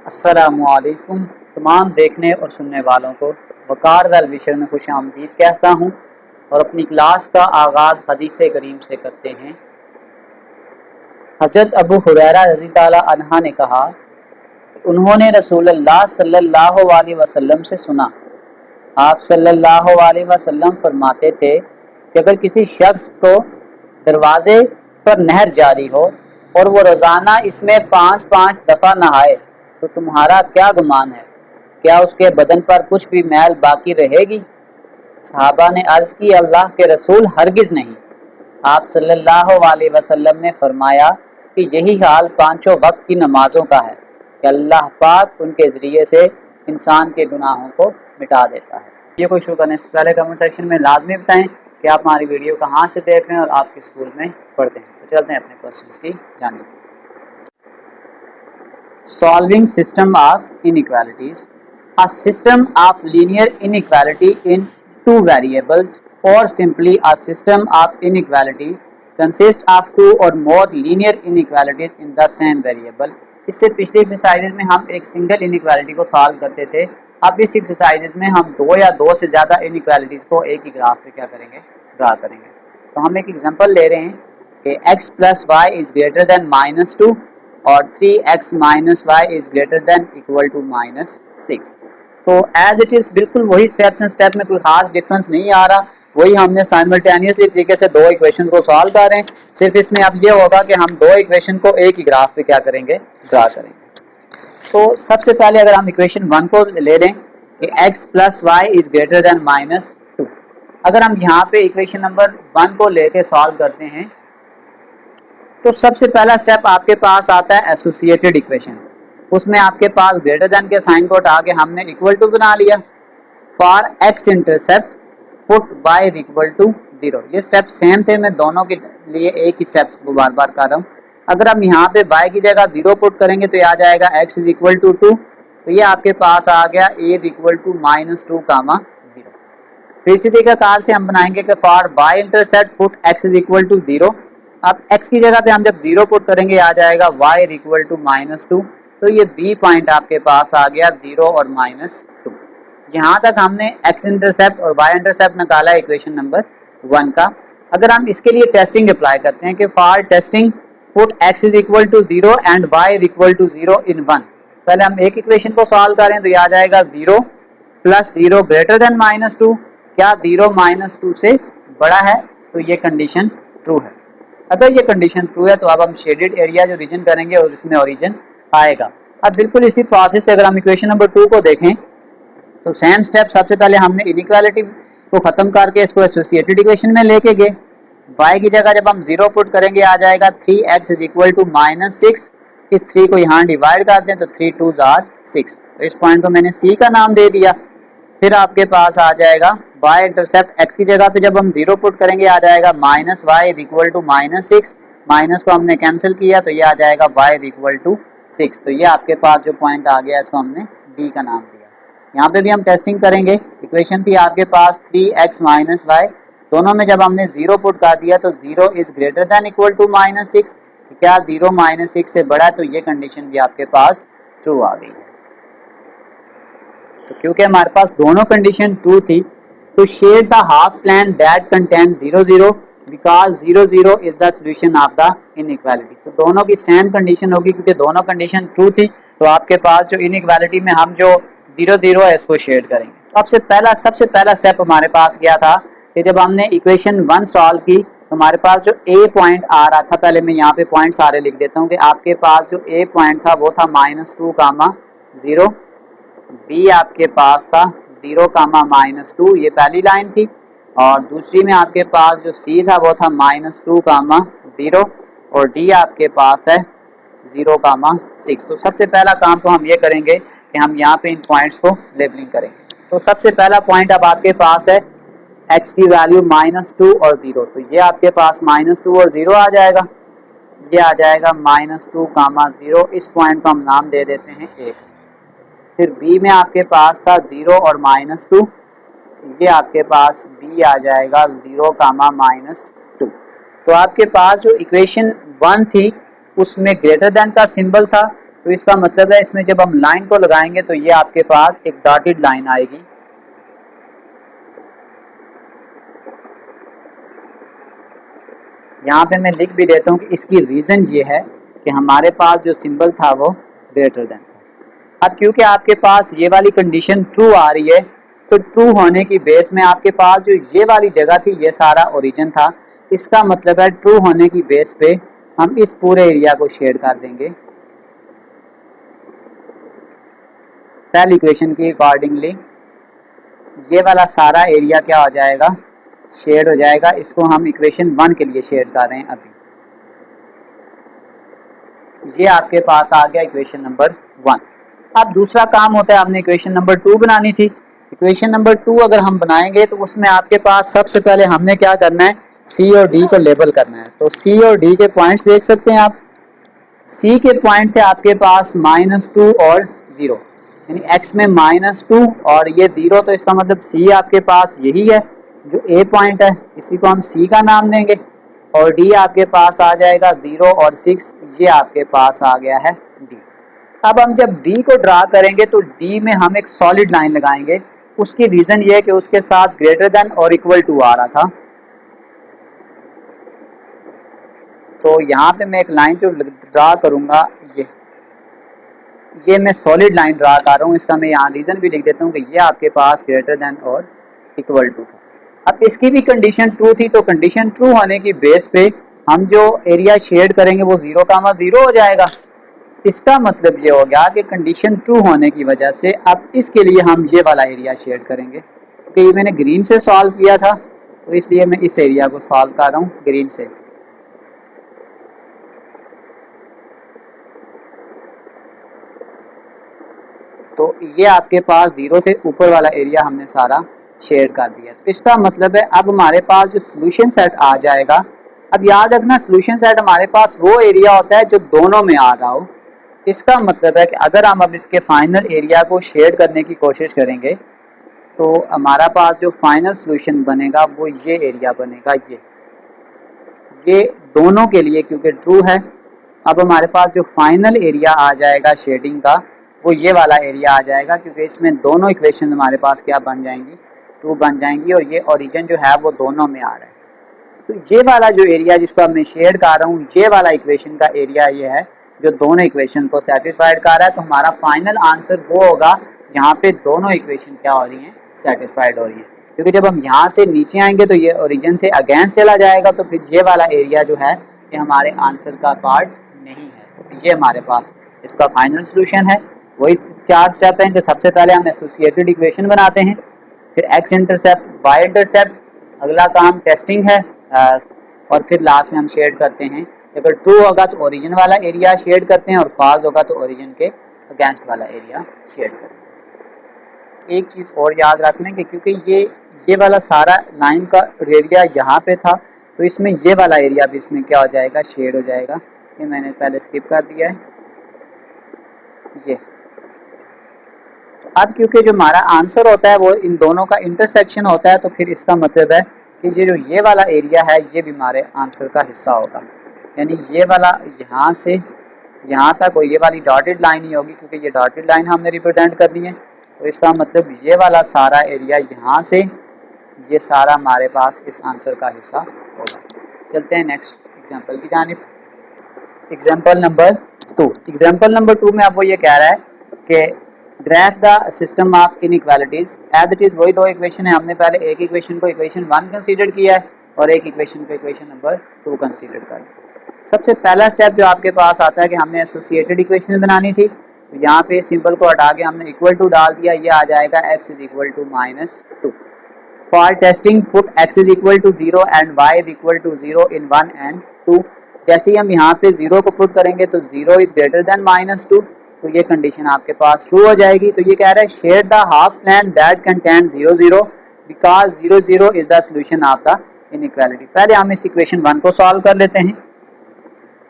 अस्सलामुअलैकुम तमाम देखने और सुनने वालों को वकार वल विषय में खुश आमदीद कहता हूँ और अपनी क्लास का आगाज़ हदीस करीम से करते हैं। हज़रत अबू हुरैरा रज़ी ताला अन्हा ने कहा, उन्होंने रसूलुल्लाह सल्लल्लाहु अलैहि वसल्लम से सुना, आप सल्लल्लाहु अलैहि वसल्लम फरमाते थे कि अगर किसी शख्स को दरवाजे पर नहर जारी हो और वो रोज़ाना इसमें 5-5 दफ़ा नहाए तो तुम्हारा क्या गुमान है, क्या उसके बदन पर कुछ भी मैल बाकी रहेगी? सहाबा ने अर्ज की, अल्लाह के रसूल, हरगिज़ नहीं। आप सल्लल्लाहु अलैहि वसल्लम ने फरमाया कि यही हाल पांचों वक्त की नमाजों का है कि अल्लाह पाक उनके ज़रिए से इंसान के गुनाहों को मिटा देता है। ये कोई शुरू करने से पहले कमेंट सेक्शन में लाजमी बताएं कि आप हमारी वीडियो कहाँ से देख रहे हैं और आपके स्कूल में पढ़ते हैं। तो चलते हैं अपने क्वेश्चंस की जानिब। Solving system of inequalities. A system of linear inequality in two variables or simply a system of inequality consists of two or more linear inequalities in the same variable. इससे पिछले एक्सरसाइजेज में हम एक single inequality को solve करते थे। अब इस एक्सरसाइजेज में हम दो या दो से ज़्यादा इनइक्वालिटीज़ को एक ही ग्राफ पे क्या करेंगे, ड्रा करेंगे। तो हम एक एग्जांपल ले रहे हैं कि x plus y is greater than -2 और 3x minus y is greater than equal to -6। तो एज इट इज़ बिल्कुल वही स्टेप्स हैं, स्टेप में कोई खास डिफरेंस नहीं आ रहा, वही हमने साइमल्टेनियसली तरीके से दो इक्वेशन को सॉल्व कर रहे हैं। सिर्फ इसमें अब ये होगा कि हम दो इक्वेशन को एक ही ग्राफ पे क्या करेंगे, ड्रा करेंगे। तो सबसे पहले अगर हम इक्वेशन 1 को ले लें कि x plus y is greater than -2, अगर हम यहाँ पे इक्वेशन नंबर 1 को लेके सॉल्व करते हैं तो सबसे पहला स्टेप आपके पास आता है एसोसिएटेड इक्वेशन। उसमें आपके पास ग्रेटर देन के साइन को हटा के हमने इक्वल टू बना लिया। For x intercept put y equal to 0। ये स्टेप सेम थे, मैं दोनों के लिए एक ही स्टेप को बार बार कर रहा हूँ। अगर हम यहाँ पे y की जगह 0 पुट करेंगे तो ये आ जाएगा x इज इक्वल टू 2। तो ये आपके पास आ गया a इज इक्वल टू -2, 0। फिर इसी तरीके से हम बनाएंगे कि for y intercept put x is equal to 0। अब x की जगह पे हम जब 0 पुट करेंगे आ जाएगा y इक्वल टू -2। तो ये b पॉइंट आपके पास आ गया 0 और -2। यहाँ तक हमने x इंटरसेप्ट और y इंटरसेप्ट निकाला इक्वेशन नंबर 1 का। अगर हम इसके लिए टेस्टिंग अप्लाई करते हैं कि for testing put x is equal to 0 and y equal to 0 in 1, पहले हम एक इक्वेशन को सॉल्व करें तो ये आ जाएगा 0 प्लस 0 ग्रेटर देन -2। क्या 0 -2 से बड़ा है? तो ये कंडीशन ट्रू है। अगर ये कंडीशन ट्रू है तो अब हम शेडेड एरिया जो रीजन करेंगे और इसमें ओरिजिन आएगा। अब बिल्कुल इसी प्रोसेस से अगर हम इक्वेशन नंबर 2 को देखें तो सेम स्टेप, सबसे पहले हमने इनइक्वालिटी को खत्म करके इसको एसोसिएटेड इक्वेशन में लेके गए। y की जगह जब हम 0 पुट करेंगे आ जाएगा 3x इज इक्वल टू -6। इस 3 को यहाँ डिवाइड कर दें तो 3 2 आर 6। तो इस पॉइंट को मैंने c का नाम दे दिया। फिर आपके पास आ जाएगा y इंटरसेप्ट x की जगह पे जब हम 0 पुट करेंगे आ जाएगा -y इक्वल टू -6। माइनस को हमने कैंसिल किया तो ये आ जाएगा y इक्वल टू 6। तो ये आपके पास जो पॉइंट आ गया इसको हमने d का नाम दिया। यहाँ पे भी हम टेस्टिंग करेंगे। इक्वेशन थी आपके पास 3x माइनस वाई, दोनों में जब हमने 0 पुट कर दिया तो 0 is greater than equal to -6। क्या 0 -6 से बड़ा है? तो ये कंडीशन भी आपके पास ट्रू आ गई है। तो क्योंकि हमारे पास दोनों कंडीशन ट्रू थी तो share the half plan that contain 0 0 because 0 0 is the solution of the inequality. तो दोनों की सेम कंडीशन होगी क्योंकि दोनों कंडीशन ट्रू थी। तो आपके पास जो इनइक्वालिटी में हम जो 0 0 है इसको शेड करेंगे। तो सबसे पहला स्टेप हमारे पास क्या था कि जब हमने इक्वेशन 1 सॉल्व की तो हमारे पास जो a पॉइंट आ रहा था, पहले मैं यहाँ पे पॉइंट सारे लिख देता हूँ कि आपके पास जो a पॉइंट था वो था -2, 0। b आपके पास था 0, -2, ये पहली लाइन थी। और दूसरी में आपके पास जो c था वो था -2, 0 और d आपके पास है 0, 6। तो सबसे पहला काम तो हम ये करेंगे कि हम यहाँ पे इन पॉइंट्स को लेबलिंग करेंगे। तो सबसे पहला पॉइंट अब आपके पास है x की वैल्यू -2 और 0। तो ये आपके पास -2 और 0 आ जाएगा। ये आ जाएगा -2, 0। इस पॉइंट को हम नाम दे देते हैं 1। फिर b में आपके पास था 0 और -2, ये आपके पास b आ जाएगा 0, -2। तो आपके पास जो इक्वेशन 1 थी उसमें ग्रेटर देन का सिंबल था तो इसका मतलब है इसमें जब हम लाइन को लगाएंगे तो ये आपके पास एक डॉटेड लाइन आएगी। यहाँ पे मैं लिख भी देता हूँ कि इसकी रीज़न ये है कि हमारे पास जो सिंबल था वो ग्रेटर देन था। अब क्योंकि आपके पास ये वाली कंडीशन ट्रू आ रही है, तो ट्रू होने की बेस में आपके पास जो ये वाली जगह थी ये सारा ओरिजिन था। इसका मतलब है ट्रू होने की बेस पे हम इस पूरे एरिया को शेड कर देंगे पहली इक्वेशन के अकॉर्डिंगली। ये वाला सारा एरिया क्या हो जाएगा, शेड हो जाएगा। इसको हम इक्वेशन 1 के लिए शेड कर रहे हैं अभी। ये आपके पास आ गया इक्वेशन नंबर 1। अब दूसरा काम होता है, हमने इक्वेशन नंबर 2 बनानी थी। इक्वेशन नंबर 2 अगर हम बनाएंगे तो उसमें आपके पास सबसे पहले हमने क्या करना है, सी और डी को लेबल करना है। तो सी और डी के पॉइंट्स देख सकते हैं आप। सी के पॉइंट थे आपके पास -2 और 0, यानी x में -2 और ये 0, तो इसका मतलब सी आपके पास यही है जो ए पॉइंट है, इसी को हम सी का नाम देंगे। और डी आपके पास आ जाएगा 0 और 6, ये आपके पास आ गया है डी। अब हम जब डी को ड्रा करेंगे तो डी में हम एक सॉलिड लाइन लगाएंगे। उसकी रीजन ये है कि उसके साथ ग्रेटर देन और इक्वल टू आ रहा था। तो यहाँ पे मैं एक लाइन जो ड्रा करूंगा, ये मैं सॉलिड लाइन ड्रा कर रहा हूँ। इसका मैं यहाँ रीजन भी लिख देता हूँ कि ये आपके पास ग्रेटर देन और इक्वल टू था। अब इसकी भी कंडीशन ट्रू थी, तो कंडीशन ट्रू होने की बेस पे हम जो एरिया शेड करेंगे वो 0,0 हो जाएगा। इसका मतलब ये हो गया कि कंडीशन ट्रू होने की वजह से अब इसके लिए हम ये वाला एरिया शेड करेंगे, क्योंकि ये मैंने ग्रीन से सॉल्व किया था, तो इसलिए मैं इस एरिया को सॉल्व कर रहा हूँ ग्रीन से। तो ये आपके पास 0 से ऊपर वाला एरिया हमने सारा शेड कर दिया। तो इसका मतलब है अब हमारे पास जो सोल्यूशन सेट आ जाएगा। अब याद रखना, सोल्यूशन सेट हमारे पास वो एरिया होता है जो दोनों में आ रहा हो। इसका मतलब है कि अगर हम अब इसके फाइनल एरिया को शेड करने की कोशिश करेंगे तो हमारा पास जो फाइनल सोल्यूशन बनेगा वो ये एरिया बनेगा, ये दोनों के लिए क्योंकि ट्रू है। अब हमारे पास जो फाइनल एरिया आ जाएगा शेडिंग का वो ये वाला एरिया आ जाएगा, क्योंकि इसमें दोनों इक्वेशन हमारे पास क्या बन जाएंगी, ट्रू बन जाएंगी, और ये ओरिजिन जो है वो दोनों में आ रहा है। तो ये वाला जो एरिया जिसको अब मैं शेड कर रहा हूँ, ये वाला इक्वेशन का एरिया ये है जो दोनों इक्वेशन को सेटिस्फाइड कर रहा है। तो हमारा फाइनल आंसर वो होगा जहाँ पे दोनों इक्वेशन क्या हो रही हैं, सेटिस्फाइड हो रही है। क्योंकि जब हम यहाँ से नीचे आएंगे तो ये ओरिजिन से अगेंस्ट चला जाएगा, तो फिर ये वाला एरिया जो है ये हमारे आंसर का पार्ट नहीं है। तो ये हमारे पास इसका फाइनल सोल्यूशन है। वही 4 स्टेप हैं कि सबसे पहले हम एसोसिएटेड इक्वेशन बनाते हैं, फिर एक्स इंटरसेप्ट, वाई इंटरसेप्ट, अगला काम टेस्टिंग है, और फिर लास्ट में हम शेड करते हैं। अगर ट्रू होगा तो ओरिजिन वाला एरिया शेड करते हैं, और फॉल्स होगा तो ओरिजिन के अगेंस्ट वाला एरिया शेड करते हैं। एक चीज़ और याद रख लें कि क्योंकि ये वाला सारा लाइन का एरिया यहाँ पे था, तो इसमें ये वाला एरिया भी इसमें क्या हो जाएगा, शेड हो जाएगा। ये मैंने पहले स्किप कर दिया है ये। अब क्योंकि जो हमारा आंसर होता है वो इन दोनों का इंटरसेक्शन होता है, तो फिर इसका मतलब है कि ये जो ये वाला एरिया है ये भी हमारे आंसर का हिस्सा होगा। यानी ये वाला यहाँ से यहाँ तक और ये वाली डॉटेड लाइन ही होगी, क्योंकि ये डॉटेड लाइन हमने रिप्रेजेंट करनी है। तो इसका मतलब ये वाला सारा एरिया यहाँ से ये सारा हमारे पास इस आंसर का हिस्सा होगा। चलते हैं नेक्स्ट एग्जाम्पल की जानिब। Example number 2। एग्जाम्पल नंबर 2 में आपको ये कह रहा है कि graph the system of inequalities as it is. वही दो इक्वेशन है, हमने पहले एक इक्वेशन को इक्वेशन 1 कंसीडर किया है और एक इक्वेशन को इक्वेशन नंबर 2 कंसीडर कर। सबसे पहला स्टेप जो आपके पास आता है कि हमने एसोसिएटेड इक्वेशन बनानी थी। तो यहाँ पे सिंबल को हटा के हमने इक्वल टू डाल दिया, ये आ जाएगा x is equal to -2। For testing put x is equal to 0 and y is equal to 0 in 1 and 2। जैसे ही हम यहाँ पे 0 को पुट करेंगे तो 0 इज ग्रेटर देन -2, तो ये कंडीशन आपके पास ट्रू हो जाएगी। तो ये कह रहा है share the half plan that contain 0 0 because 0 0 is the solution of the inequality. पहले हम इस इक्वेशन 1 को सॉल्व कर लेते हैं।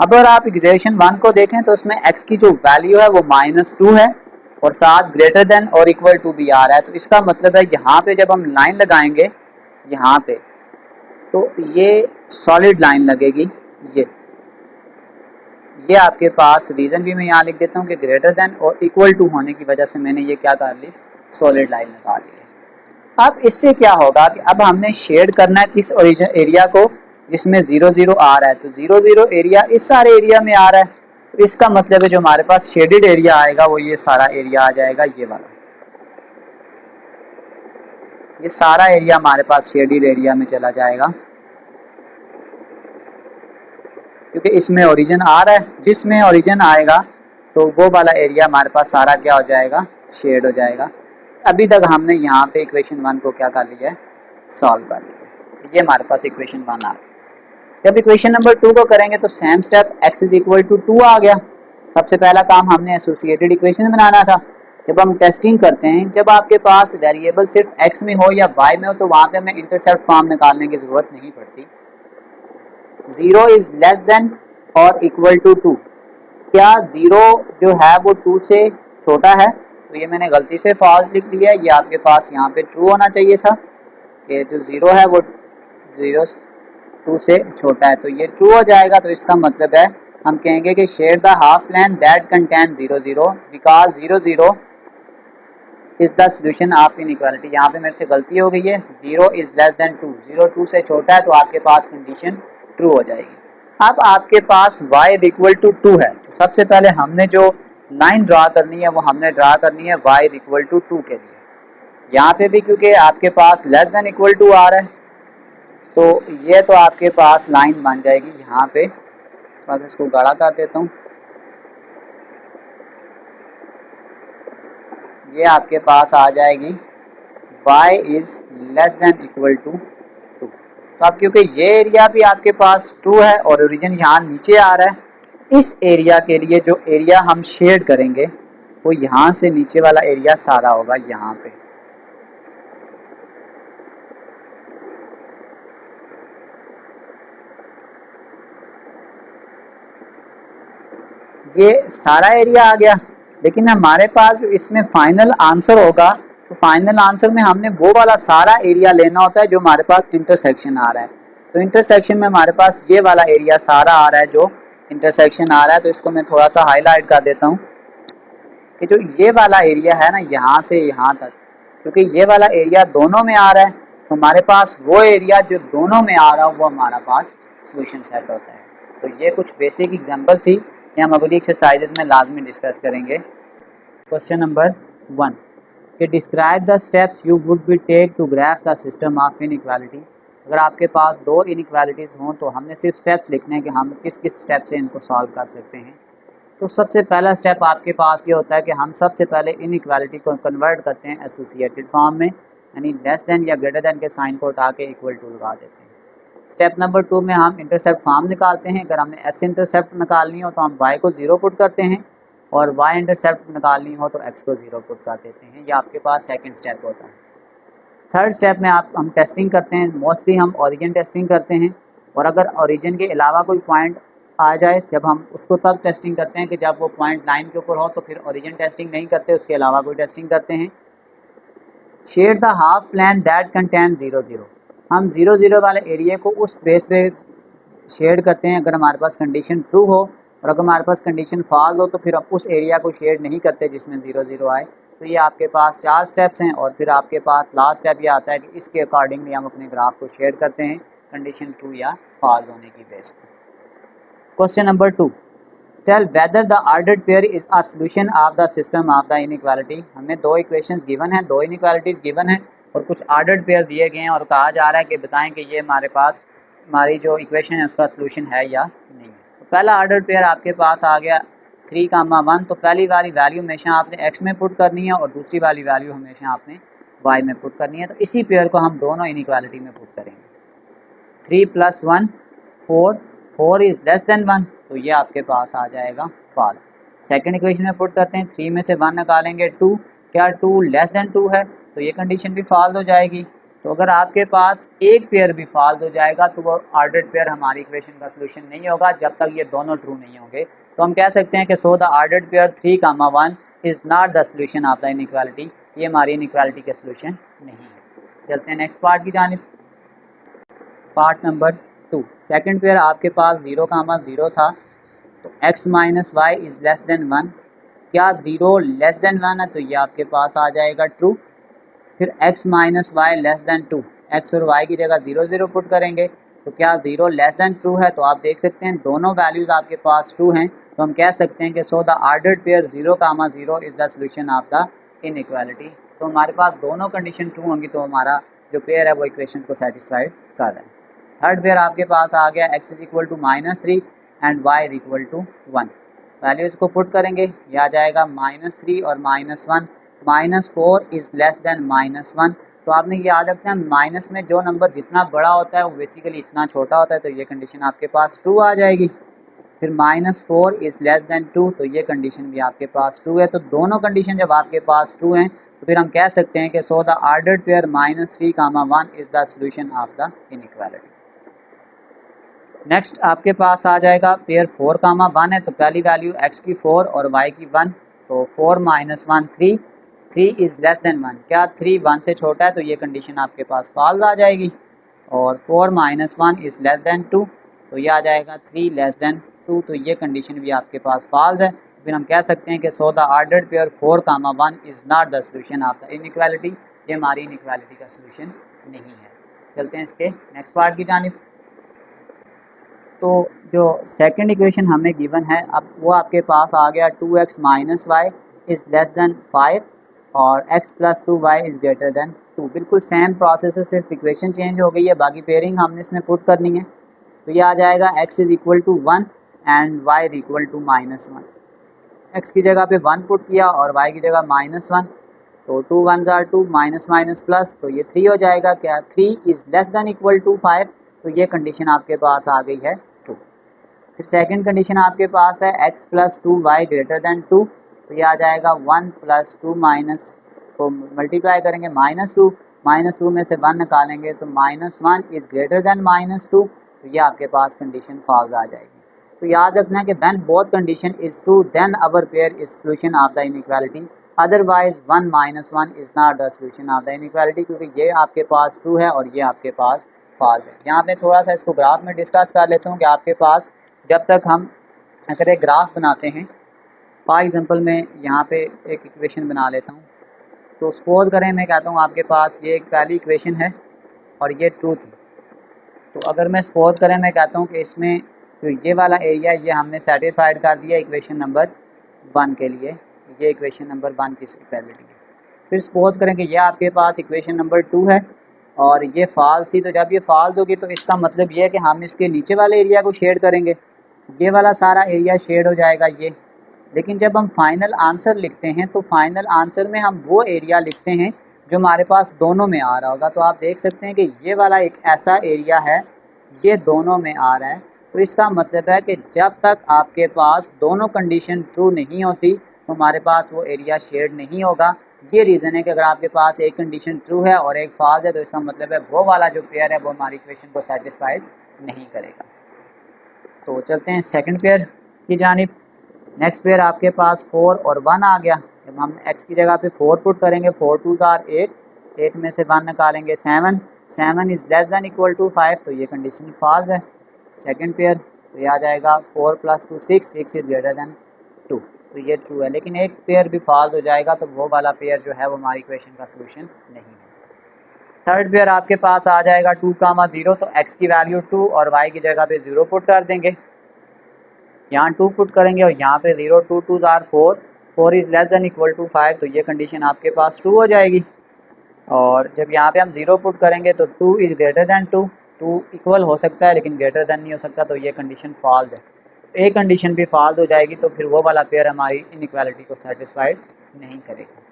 अब अगर आप इक्वेशन 1 को देखें तो उसमें x की जो वैल्यू है वो -2 है और साथ ग्रेटर देन और इक्वल टू भी आ रहा है। तो इसका मतलब है यहाँ पे जब हम लाइन लगाएंगे यहाँ पे, तो ये सॉलिड लाइन लगेगी। ये आपके पास रीज़न भी मैं यहाँ लिख देता हूँ कि ग्रेटर देन और इक्वल टू होने की वजह से मैंने ये क्या कर ली, सॉलिड लाइन निकाल ली। अब इससे क्या होगा कि अब हमने शेड करना है किस ओरिजिन एरिया को जिसमें 0 0 आ रहा है, तो 0 0 एरिया इस सारे एरिया में आ रहा है, तो इसका मतलब है जो हमारे पास शेडेड एरिया आएगा वो ये सारा एरिया आ जाएगा, ये वाला, ये सारा एरिया हमारे पास शेडेड एरिया में चला जाएगा, क्योंकि इसमें ओरिजिन आ रहा है, जिसमें ओरिजिन आएगा तो वो वाला एरिया हमारे पास सारा क्या हो जाएगा, शेड हो जाएगा। अभी तक हमने यहाँ पे इक्वेशन 1 को क्या कर लिया है, सॉल्व कर लिया। ये हमारे पास इक्वेशन 1 आ गया। जब इक्वेशन नंबर 2 को करेंगे तो same step x is equal to 2 आ गया। सबसे पहला काम हमने एसोसिएटेड इक्वेशन बनाना था। जब हम टेस्टिंग करते हैं, जब आपके पास वेरिएबल सिर्फ x में हो या y में हो तो वहाँ पे हमें इंटरसेप्ट फॉर्म निकालने की जरूरत नहीं पड़ती। 0 इज लेस देन और इक्वल टू 2, क्या 0 जो है वो 2 से छोटा है, तो ये मैंने गलती से फॉल्स लिख दिया है, ये आपके पास यहाँ पे ट्रू होना चाहिए था कि जो 0 है वो 0 2 से छोटा है, तो ये ट्रू हो जाएगा। तो इसका मतलब है हम कहेंगे कि shade the half plane that contain 0 0 because 0 0 is the solution of inequality. यहाँ पे मेरे से गलती हो गई है, 0 इज लेस देन 2, 0 2 से छोटा है, तो आपके पास कंडीशन ट्रू हो जाएगी। अब आपके पास y इक्वल टू 2 है, तो सबसे पहले हमने जो लाइन ड्रा करनी है वो हमने ड्रा करनी है y इक्वल टू 2 के लिए। यहाँ पे भी क्योंकि आपके पास लेस देन इक्वल टू आ रहा है, तो ये तो आपके पास लाइन बन जाएगी यहाँ पे, बस इसको गाढ़ा कर देता हूँ, ये आपके पास आ जाएगी y is less than equal to 2। तो अब क्योंकि ये एरिया भी आपके पास ट्रू है और ओरिजिन यहाँ नीचे आ रहा है, इस एरिया के लिए जो एरिया हम शेड करेंगे वो यहाँ से नीचे वाला एरिया सारा होगा यहाँ पे। ये सारा एरिया आ गया, लेकिन हमारे पास जो इसमें फाइनल आंसर होगा, तो फाइनल आंसर में हमने वो वाला सारा एरिया लेना होता है जो हमारे पास इंटरसेक्शन आ रहा है। तो इंटरसेक्शन में हमारे पास ये वाला एरिया सारा आ रहा है जो इंटरसेक्शन आ रहा है, तो इसको मैं थोड़ा सा हाईलाइट कर देता हूँ कि जो ये वाला एरिया है ना यहाँ से यहाँ तक, क्योंकि ये वाला एरिया दोनों में आ रहा है, तो हमारे पास वो एरिया जो दोनों में आ रहा है वो हमारा पास सोल्यूशन सेट होता है। तो ये कुछ बेसिक एग्जांपल थी, ये हम अगली एक्सरसाइजेज में लाजमी डिस्कस करेंगे। क्वेश्चन नंबर 1 कि describe the steps you would be take to graph the system of inequality. अगर आपके पास दो इनइक्वालिटीज़ हों तो हमने सिर्फ स्टेप्स लिखने हैं कि हम किस किस स्टेप से इनको सॉल्व कर सकते हैं। तो सबसे पहला स्टेप आपके पास ये होता है कि हम सबसे पहले इनइक्वालिटी को कन्वर्ट करते हैं एसोसिएटेड फॉर्म में, यानी लेस देन या ग्रेटर देन के साइन को उठा के इक्वल टू लगा देते हैं। स्टेप नंबर 2 में हम इंटरसेप्ट फॉर्म निकालते हैं। अगर हमने एक्स इंटरसेप्ट निकालनी हो तो हम y को 0 पुट करते हैं, और y इंटरसेप्ट निकालनी हो तो x को 0 पुट कर देते हैं। ये आपके पास सेकंड स्टेप होता है। थर्ड स्टेप में हम टेस्टिंग करते हैं। मोस्टली हम ओरिजिन टेस्टिंग करते हैं, और अगर ओरिजिन के अलावा कोई पॉइंट आ जाए, जब हम उसको तब टेस्टिंग करते हैं कि जब वो पॉइंट लाइन के ऊपर हो, तो फिर ओरिजिन टेस्टिंग नहीं करते, उसके अलावा कोई टेस्टिंग करते हैं। Shade the half plane that contain 0 0, हम 0 0 वाले एरिया को उस बेस पे शेड करते हैं अगर हमारे पास कंडीशन ट्रू हो, और अगर हमारे पास कंडीशन फॉल्स हो तो फिर हम उस एरिया को शेड नहीं करते जिसमें 0 0 आए। तो ये आपके पास 4 स्टेप्स हैं, और फिर आपके पास लास्ट स्टेप ये आता है कि इसके अकॉर्डिंगली हम अपने ग्राफ को शेड करते हैं कंडीशन ट्रू या फॉल्स होने की बेस पर। Question number 2, tell whether the ordered pair is a solution of the system of the inequality. हमें दो इक्वेशंस गिवन है, दो इनइक्वालिटीज़ गिवन है, और कुछ ऑर्डर्ड पेयर दिए गए हैं, और कहा जा रहा है कि बताएं कि ये हमारे पास हमारी जो इक्वेशन है उसका सॉल्यूशन है या नहीं। तो पहला ऑर्डर्ड पेयर आपके पास आ गया 3, 1। तो पहली वाली वैल्यू हमेशा आपने x में पुट करनी है, और दूसरी वाली वैल्यू हमेशा आपने y में पुट करनी है। तो इसी पेयर को हम दोनों इनइक्वालिटी में पुट करेंगे। 3 + 1 4, 4 इज लेस देन 1, तो ये आपके पास आ जाएगा फॉल्स। सेकंड इक्वेशन में पुट करते हैं, 3 में से 1 निकालेंगे 2, क्या 2 लेस देन 2 है, तो ये कंडीशन भी फॉल्स हो जाएगी। तो अगर आपके पास एक पेयर भी फॉल्स हो जाएगा तो वो ऑर्डर्ड पेयर हमारी इक्वेशन का सलूशन नहीं होगा जब तक ये दोनों ट्रू नहीं होंगे। तो हम कह सकते हैं कि so the ordered pair 3, 1 is not the solution of the inequality, ये हमारी इनइक्वालिटी के सलूशन नहीं है। चलते हैं नेक्स्ट पार्ट की जानिब। पार्ट नंबर 2, सेकंड पेयर आपके पास 0, 0 था, तो x minus y is less than 1, क्या 0 लेस देन 1 है तो ये आपके पास आ जाएगा ट्रू। फिर x minus y less than 2, x और y की जगह 0 0 पुट करेंगे तो क्या 0 लेस देन ट्रू है, तो आप देख सकते हैं दोनों वैल्यूज़ आपके पास ट्रू हैं, तो हम कह सकते हैं कि so the ordered pair 0, 0 is the solution of the inequality. तो हमारे पास दोनों कंडीशन ट्रू होंगी तो हमारा जो पेयर है वो इक्वेशन को सेटिस्फाइड कर रहा है। थर्ड पेयर आपके पास आ गया x is equal to -3 and y is equal to 1। Values को पुट करेंगे, ये आ जाएगा -3 और -1, -4 इज़ लेस देन -1। तो आपने ये याद रखना है माइनस में जो नंबर जितना बड़ा होता है वो बेसिकली इतना छोटा होता है, तो ये कंडीशन आपके पास ट्रू आ जाएगी। फिर -4 इज़ लेस देन 2, तो ये कंडीशन भी आपके पास ट्रू है। तो दोनों कंडीशन जब आपके पास ट्रू हैं तो फिर हम कह सकते हैं कि so the ordered pair -3, 1 is the solution of the inequality. Next आपके पास आ जाएगा पेयर 4, 1 है, तो पहली वैल्यू x की 4 और y की 1, तो 4 - 1 3, 3 इज़ लेस देन 1, क्या 3 1 से छोटा है, तो ये कंडीशन आपके पास फॉल्स आ जाएगी। और 4 - 1 इज़ लेस देन 2, तो ये आ जाएगा 3 लेस देन 2, तो ये कंडीशन भी आपके पास फॉल्स है। फिर हम कह सकते हैं कि so the ordered pair 4, 1 is not the solution of the inequality, ये हमारी इनइक्वालिटी का सोल्यूशन नहीं है। चलते हैं इसके नेक्स्ट पार्ट की जानिब। तो जो सेकंड इक्वेशन हमें गिवन है अब वो आपके पास आ गया 2x minus y is less than 5 और x plus 2y is greater than 2। बिल्कुल सेम प्रोसेस है, सिर्फ इक्वेशन चेंज हो गई है, बाकी पेयरिंग हमने इसमें पुट करनी है। तो ये आ जाएगा x is equal to 1 and y is equal to -1। x की जगह पे 1 पुट किया और y की जगह -1, तो 2 1 ज़ार 2, माइनस माइनस प्लस, तो ये 3 हो जाएगा। क्या 3 is less than equal to 5, तो ये कंडीशन आपके पास आ गई है ट्रू। फिर सेकंड कंडीशन आपके पास है x plus 2y greater than 2, तो ये आ जाएगा 1 प्लस 2 माइनस को मल्टीप्लाई करेंगे -2 में से 1 निकालेंगे तो -1 इज़ ग्रेटर देन -2, तो ये आपके पास कंडीशन फॉल्स आ जाएगी। तो याद रखना है कि when both condition is true then our pair is solution of the inequality, otherwise 1 - 1 is not the solution of the inequality, क्योंकि ये आपके पास ट्रू है और ये आपके पास फॉल्स है। यहाँ पे थोड़ा सा इसको ग्राफ में डिस्कस कर लेता हूँ कि आपके पास जब तक हम अगर एक ग्राफ बनाते हैं, फॉर एग्जांपल मैं यहाँ पे एक इक्वेशन बना लेता हूँ। तो सपोज करें मैं कहता हूँ आपके पास ये एक पहली इक्वेशन है और ये ट्रू थी। तो अगर मैं सपोज करें मैं कहता हूँ कि इसमें जो ये वाला एरिया ये हमने सेटिस्फाइड कर दिया इक्वेशन नंबर 1 के लिए, ये इक्वेशन नंबर 1 की इक्वालिटी है। फिर सपोज करें कि ये आपके पास इक्वेशन नंबर 2 है और ये फॉल्स थी। तो जब ये फॉल्स होगी तो इसका मतलब ये है कि हम इसके नीचे वाले एरिया को शेड करेंगे, ये वाला सारा एरिया शेड हो जाएगा ये। लेकिन जब हम फाइनल आंसर लिखते हैं तो फाइनल आंसर में हम वो एरिया लिखते हैं जो हमारे पास दोनों में आ रहा होगा। तो आप देख सकते हैं कि ये वाला एक ऐसा एरिया है, ये दोनों में आ रहा है। तो इसका मतलब है कि जब तक आपके पास दोनों कंडीशन ट्रू नहीं होती तो हमारे पास वो एरिया शेड नहीं होगा। ये रीज़न है कि अगर आपके पास एक कंडीशन ट्रू है और एक फॉल्स है तो इसका मतलब है वो वाला जो पेयर है वो हमारी इक्वेशन को सेटिस्फाइड नहीं करेगा। तो चलते हैं सेकंड पेयर की जानिब। नेक्स्ट पेयर आपके पास 4 और 1 आ गया। जब हम x की जगह पे 4 पुट करेंगे, 4 2 ज़ार 8, 8 में से 1 निकालेंगे 7, 7 is less than equal to 5, तो ये कंडीशन फॉल्स है। सेकंड पेयर तो ये आ जाएगा 4 + 2 6, 6 इज़ ग्रेटर देन 2, तो ये ट्रू है। लेकिन एक पेयर भी फॉल्स हो जाएगा तो वो वाला पेयर जो है वो हमारी इक्वेशन का सोल्यूशन नहीं है। थर्ड पेयर आपके पास आ जाएगा 2, 0, तो x की वैल्यू 2 और y की जगह पे 0 पुट कर देंगे। यहाँ 2 पुट करेंगे और यहाँ पे 0, 2 2 ज़ार 4, 4 is less than equal to 5, तो ये कंडीशन आपके पास ट्रू हो जाएगी। और जब यहाँ पे हम 0 पुट करेंगे तो 2 इज़ ग्रेटर देन 2, 2 इक्वल हो सकता है लेकिन ग्रेटर देन नहीं हो सकता, तो ये कंडीशन फॉल्स है। एक कंडीशन भी फॉल्स हो जाएगी तो फिर वो वाला पेयर हमारी इनइक्वालिटी को सेटिस्फाइड नहीं करेगा।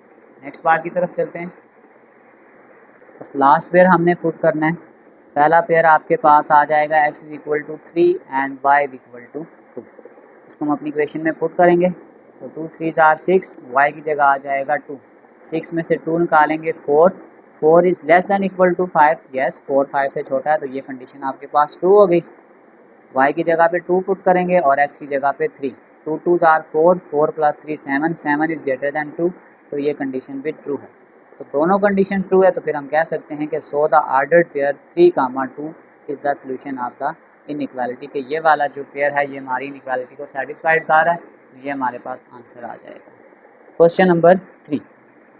नेक्स्ट पार्ट की तरफ चलते हैं। बस लास्ट पेयर हमने पुट करना है। पहला पेयर आपके पास आ जाएगा x is equal to 3 and y is equal to 2। इसको हम अपनी इक्वेशन में पुट करेंगे तो 2 3 ज़ार 6, y की जगह आ जाएगा 2, 6 में से 2 निकालेंगे 4, 4 is less than equal to 5, yes 4 5 से छोटा है, तो ये कंडीशन आपके पास ट्रू हो गई। y की जगह पे 2 पुट करेंगे और x की जगह पे 3, 2 2 ज़ार 4, 4 + 3 7, 7 इज़ ग्रेटर देन 2, तो ये कंडीशन भी ट्रू है। तो दोनों कंडीशन ट्रू है तो फिर हम कह सकते हैं कि so the ordered pair 3, 2 is the solution of the inequality के ये वाला जो पेयर है ये हमारी इनइक्वालिटी को सेटिस्फाइड कर रहा है, तो ये हमारे पास आंसर आ जाएगा। Question number 3।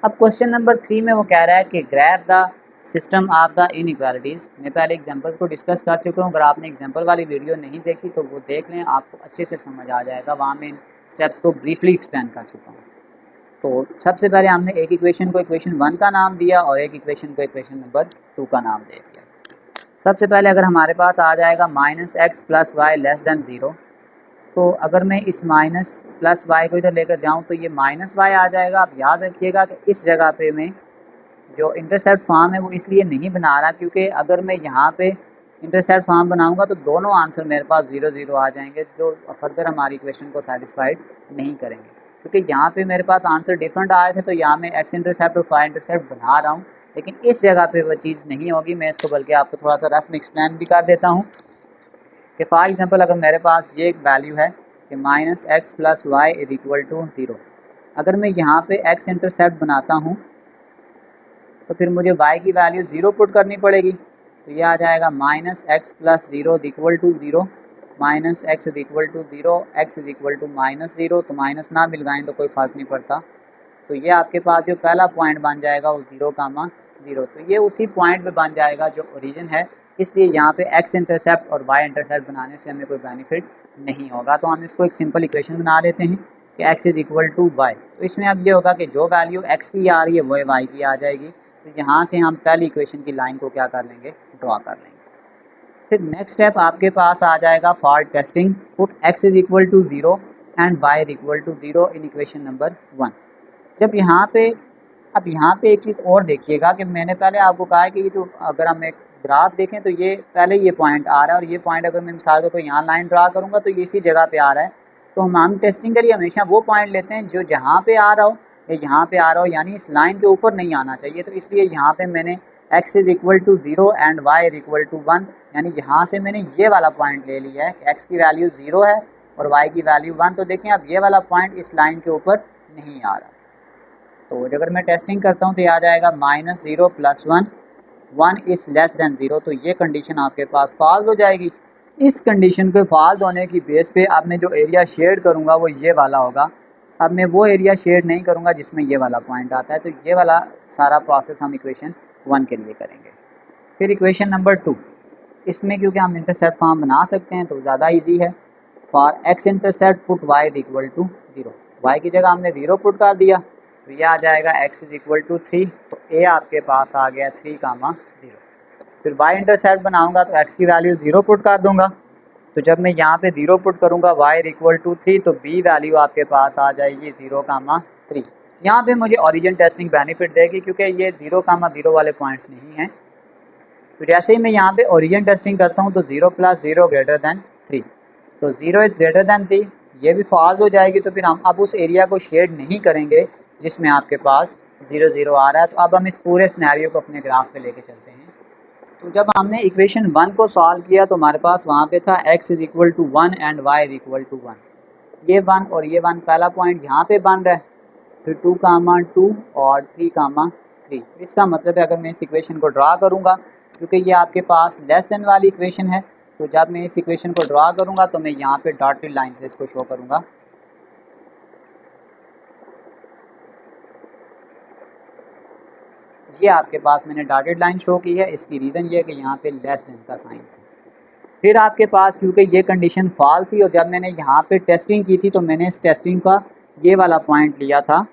अब क्वेश्चन नंबर 3 में वो कह रहा है कि graph the system of the inequalities. मैं पहले एग्जांपल को डिस्कस कर चुका हूँ, अगर आपने एग्जांपल वाली वीडियो नहीं देखी तो वो देख लें, आपको अच्छे से समझ आ जाएगा। वहाँ मैं इन स्टेप्स को ब्रीफली एक्सप्लेन कर चुका हूँ। तो सबसे पहले हमने एक इक्वेशन को इक्वेशन 1 का नाम दिया और एक इक्वेशन को इक्वेशन नंबर 2 का नाम दे दिया। सबसे पहले अगर हमारे पास आ जाएगा -x + y < 0, तो अगर मैं इस माइनस प्लस y को इधर लेकर जाऊं तो ये -y आ जाएगा। आप याद रखिएगा कि इस जगह पे मैं जो इंटरसेप्ट फॉर्म है वो इसलिए नहीं बना रहा क्योंकि अगर मैं यहाँ पे इंटरसेप्ट फॉर्म बनाऊंगा तो दोनों आंसर मेरे पास 0 0 आ जाएंगे, जो फर्दर हमारी इक्वेशन को सेटिस्फाइड नहीं करेंगे। क्योंकि यहाँ पे मेरे पास आंसर डिफरेंट आ रहे थे, तो यहाँ मैं x इंटरसेप्ट और y इंटरसेप्ट बना रहा हूँ, लेकिन इस जगह पे वो चीज़ नहीं होगी। मैं इसको बल्कि आपको थोड़ा सा रफ में एक्सप्लेन भी कर देता हूँ कि फॉर एग्जांपल अगर मेरे पास ये एक वैल्यू है कि -x + y = 0, अगर मैं यहाँ पे x इंटरसेप्ट बनाता हूँ तो फिर मुझे y की वैल्यू 0 पुट करनी पड़ेगी। तो ये आ जाएगा -x + 0 = 0, -x = 0, x = -0। तो माइनस ना मिलवाएं तो कोई फ़र्क नहीं पड़ता। तो ये आपके पास जो पहला पॉइंट बन जाएगा वो 0, 0। तो ये उसी पॉइंट पे बन जाएगा जो ओरिजिन है, इसलिए यहाँ पे x इंटरसेप्ट और y इंटरसेप्ट बनाने से हमें कोई बेनिफिट नहीं होगा। तो हम इसको एक सिंपल इक्वेशन बना लेते हैं कि x = y। तो इसमें अब ये होगा कि जो वैल्यू x की आ रही है वो y की आ जाएगी। तो यहाँ से हम पहली इक्वेशन की लाइन को क्या कर लेंगे, ड्रॉ कर लेंगे। फिर नेक्स्ट स्टेप आपके पास आ जाएगा for testing, put x = 0 and y = 0 in equation number 1। जब यहाँ पे एक चीज़ और देखिएगा कि मैंने पहले आपको कहा है कि ये जो अगर हम एक ग्राफ देखें तो ये पहले ये पॉइंट आ रहा है और ये पॉइंट अगर मैं मिसाल के तो यहाँ लाइन ड्रा करूँगा तो ये इसी जगह पे आ रहा है। तो हम टेस्टिंग के लिए हमेशा वो पॉइंट लेते हैं जो जहाँ पे आ रहा हो या यहाँ पे आ रहा हो, यानी इस लाइन के ऊपर नहीं आना चाहिए। तो इसलिए यहाँ पे मैंने x = 0 एंड y = 1, यानी यहाँ से मैंने ये वाला पॉइंट ले लिया है कि x की वैल्यू 0 है और y की वैल्यू 1। तो देखें अब ये वाला पॉइंट इस लाइन के ऊपर नहीं आ रहा। तो अगर मैं टेस्टिंग करता हूँ तो ये आ जाएगा -0 + 1, 1 = 0। तो ये कंडीशन आपके पास फॉल्स हो जाएगी। इस कंडीशन पे फॉल्स होने की बेस पे अब मैं जो एरिया शेड करूँगा वो ये वाला होगा। अब मैं वो एरिया शेड नहीं करूँगा जिसमें ये वाला पॉइंट आता है। तो ये वाला सारा प्रोसेस हम इक्वेशन 1 के लिए करेंगे। फिर इक्वेशन नंबर 2, इसमें क्योंकि हम इंटरसेप्ट फॉर्म बना सकते हैं तो ज़्यादा ईजी है। For x intercept put y = 0, y की जगह हमने 0 पुट कर दिया तो ये आ जाएगा x = 3। तो a आपके पास आ गया 3, 0। फिर y इंटरसेप्ट बनाऊंगा तो x की वैल्यू 0 पुट कर दूंगा। तो जब मैं यहाँ पे 0 पुट करूँगा y = 3, तो b वैल्यू आपके पास आ जाएगी 0, 3। यहाँ पे मुझे ओरिजिन टेस्टिंग बेनिफिट देगी क्योंकि ये 0, 0 वाले पॉइंट्स नहीं हैं। तो जैसे ही मैं यहाँ पे ओरिजिन टेस्टिंग करता हूँ तो 0 + 0 > 3, तो 0 > 3 ये भी फॉल्स हो जाएगी। तो फिर हम अब उस एरिया को शेड नहीं करेंगे जिसमें आपके पास 0 0 आ रहा है। तो अब हम इस पूरे सिनेरियो को अपने ग्राफ पे लेके चलते हैं। तो जब हमने इक्वेशन 1 को सॉल्व किया तो हमारे पास वहाँ पे था x = 1 एंड y = 1। ये 1 और ये 1 पहला पॉइंट यहाँ पे बन रहा है। फिर 2, 2 और 3, 3। इसका मतलब है अगर मैं इस इक्वेशन को ड्रा करूँगा, क्योंकि ये आपके पास लेस देन वाली इक्वेशन है, तो जब मैं इस इक्वेशन को ड्रा करूँगा तो मैं यहाँ पे डॉटेड लाइन से इसको शो करूँगा। ये आपके पास मैंने डॉटेड लाइन शो की है, इसकी रीज़न ये है कि यहाँ पे लेस देन का साइन है। फिर आपके पास क्योंकि ये कंडीशन फॉल्स थी और जब मैंने यहाँ पे टेस्टिंग की थी तो मैंने इस टेस्टिंग का ये वाला पॉइंट लिया था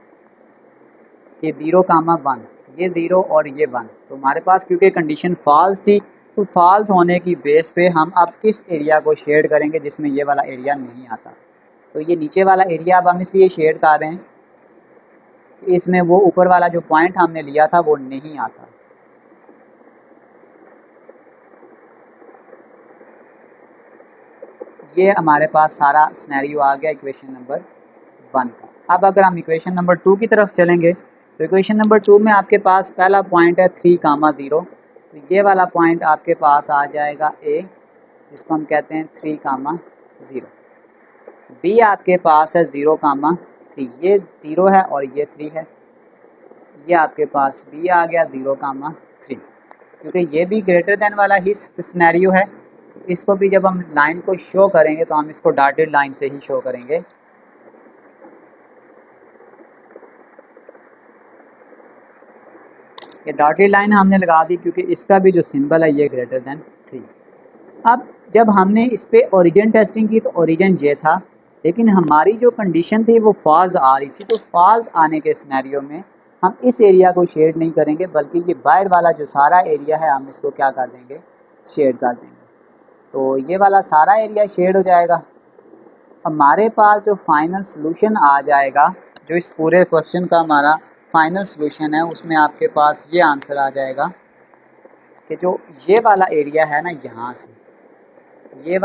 कि 0, 1, ये 0 और ये 1। तो हमारे पास क्योंकि कंडीशन फॉल्स थी तो फॉल्स होने की बेस पे हम अब किस एरिया को शेड करेंगे जिसमें ये वाला एरिया नहीं आता। तो ये नीचे वाला एरिया अब हम इसलिए शेड कर रहे हैं, इसमें वो ऊपर वाला जो पॉइंट हमने लिया था वो नहीं आता। ये हमारे पास सारा सिनेरियो आ गया इक्वेशन नंबर 1 का। अब अगर हम इक्वेशन नंबर 2 की तरफ चलेंगे तो इक्वेशन नंबर 2 में आपके पास पहला पॉइंट है 3, 0। तो ये वाला पॉइंट आपके पास आ जाएगा a, जिसको हम कहते हैं 3, 0। b आपके पास है 0, 3। ये 0 है और ये 3 है। ये आपके पास b आ गया 0, 3, क्योंकि ये भी ग्रेटर देन वाला ही सिनेरियो है। इसको भी जब हम लाइन को शो करेंगे तो हम इसको डॉटेड लाइन से ही शो करेंगे। ये डॉटेड लाइन हमने लगा दी क्योंकि इसका भी जो सिंबल है ये ग्रेटर देन 3। अब जब हमने इस पे ओरिजिन टेस्टिंग की तो ओरिजिन ये था, लेकिन हमारी जो कंडीशन थी वो फॉल्स आ रही थी। तो फॉल्स आने के सिनेरियो में हम इस एरिया को शेड नहीं करेंगे, बल्कि ये बाहर वाला जो सारा एरिया है हम इसको क्या कर देंगे, शेड कर देंगे। तो ये वाला सारा एरिया शेड हो जाएगा। हमारे पास जो फाइनल सोल्यूशन आ जाएगा, जो इस पूरे क्वेश्चन का हमारा फाइनल सोल्यूशन है, उसमें आपके पास ये आंसर आ जाएगा कि जो ये वाला एरिया है ना, यहाँ से ये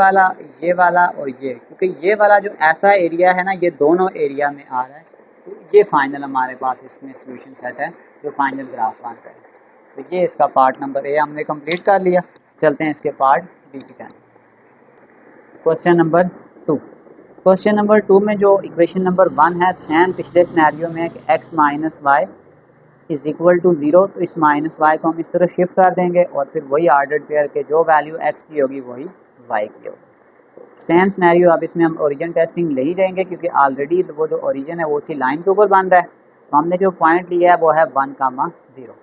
वाला और ये, क्योंकि ये वाला जो ऐसा एरिया है ना, ये दोनों एरिया में आ रहा है। तो ये फाइनल हमारे पास इसमें सोल्यूशन सेट है जो फाइनल ग्राफ बन रहा है। तो ये इसका पार्ट नंबर ए हमने कंप्लीट कर लिया। चलते हैं इसके पार्ट बी की जाने। Question number 2। क्वेश्चन नंबर 2 में जो इक्वेशन नंबर 1 है, सेम पिछले सिनेरियो में कि x minus y is equal to 0, तो इस माइनस वाई को हम इस तरफ शिफ्ट कर देंगे और फिर वही ऑर्डर्ड पेयर के जो वैल्यू x की होगी वही y की होगी। सेम सिनेरियो अब इसमें हम ओरिजिन टेस्टिंग ले ही देंगे, क्योंकि ऑलरेडी वो जो ओरिजिन है वो उसी लाइन के ऊपर बन रहा है। तो हमने जो पॉइंट लिया है वो है 1,0।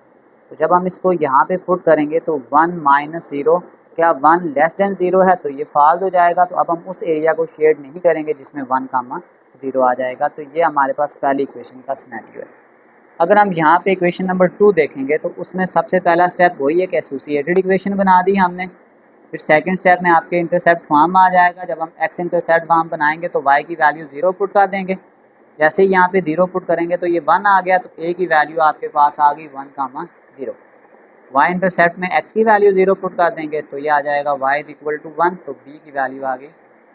तो जब हम इसको यहाँ पे पुट करेंगे तो 1 माइनस 0, क्या 1 लेस देन 0 है, तो ये फॉल्स हो जाएगा। तो अब हम उस एरिया को शेड नहीं करेंगे जिसमें 1,0 आ जाएगा। तो ये हमारे पास पहली इक्वेशन का सिनेरियो है। अगर हम यहाँ पे इक्वेशन नंबर 2 देखेंगे तो उसमें सबसे पहला स्टेप वही है कि एसोसिएटेड इक्वेशन बना दी हमने। फिर सेकंड स्टेप में आपके इंटरसेप्ट फॉर्म आ जाएगा। जब हम एक्स इंटरसेप्ट फॉर्म बनाएंगे तो वाई की वैल्यू 0 पुट कर देंगे। जैसे ही यहाँ पे 0 पुट करेंगे तो ये 1 आ गया, तो ए की वैल्यू आपके पास आ गई 1,0। वाई इंटरसेप्ट में एक्स की वैल्यू 0 पुट कर देंगे तो ये आ जाएगा वाई इक्वल टू 1, तो बी की वैल्यू आ गई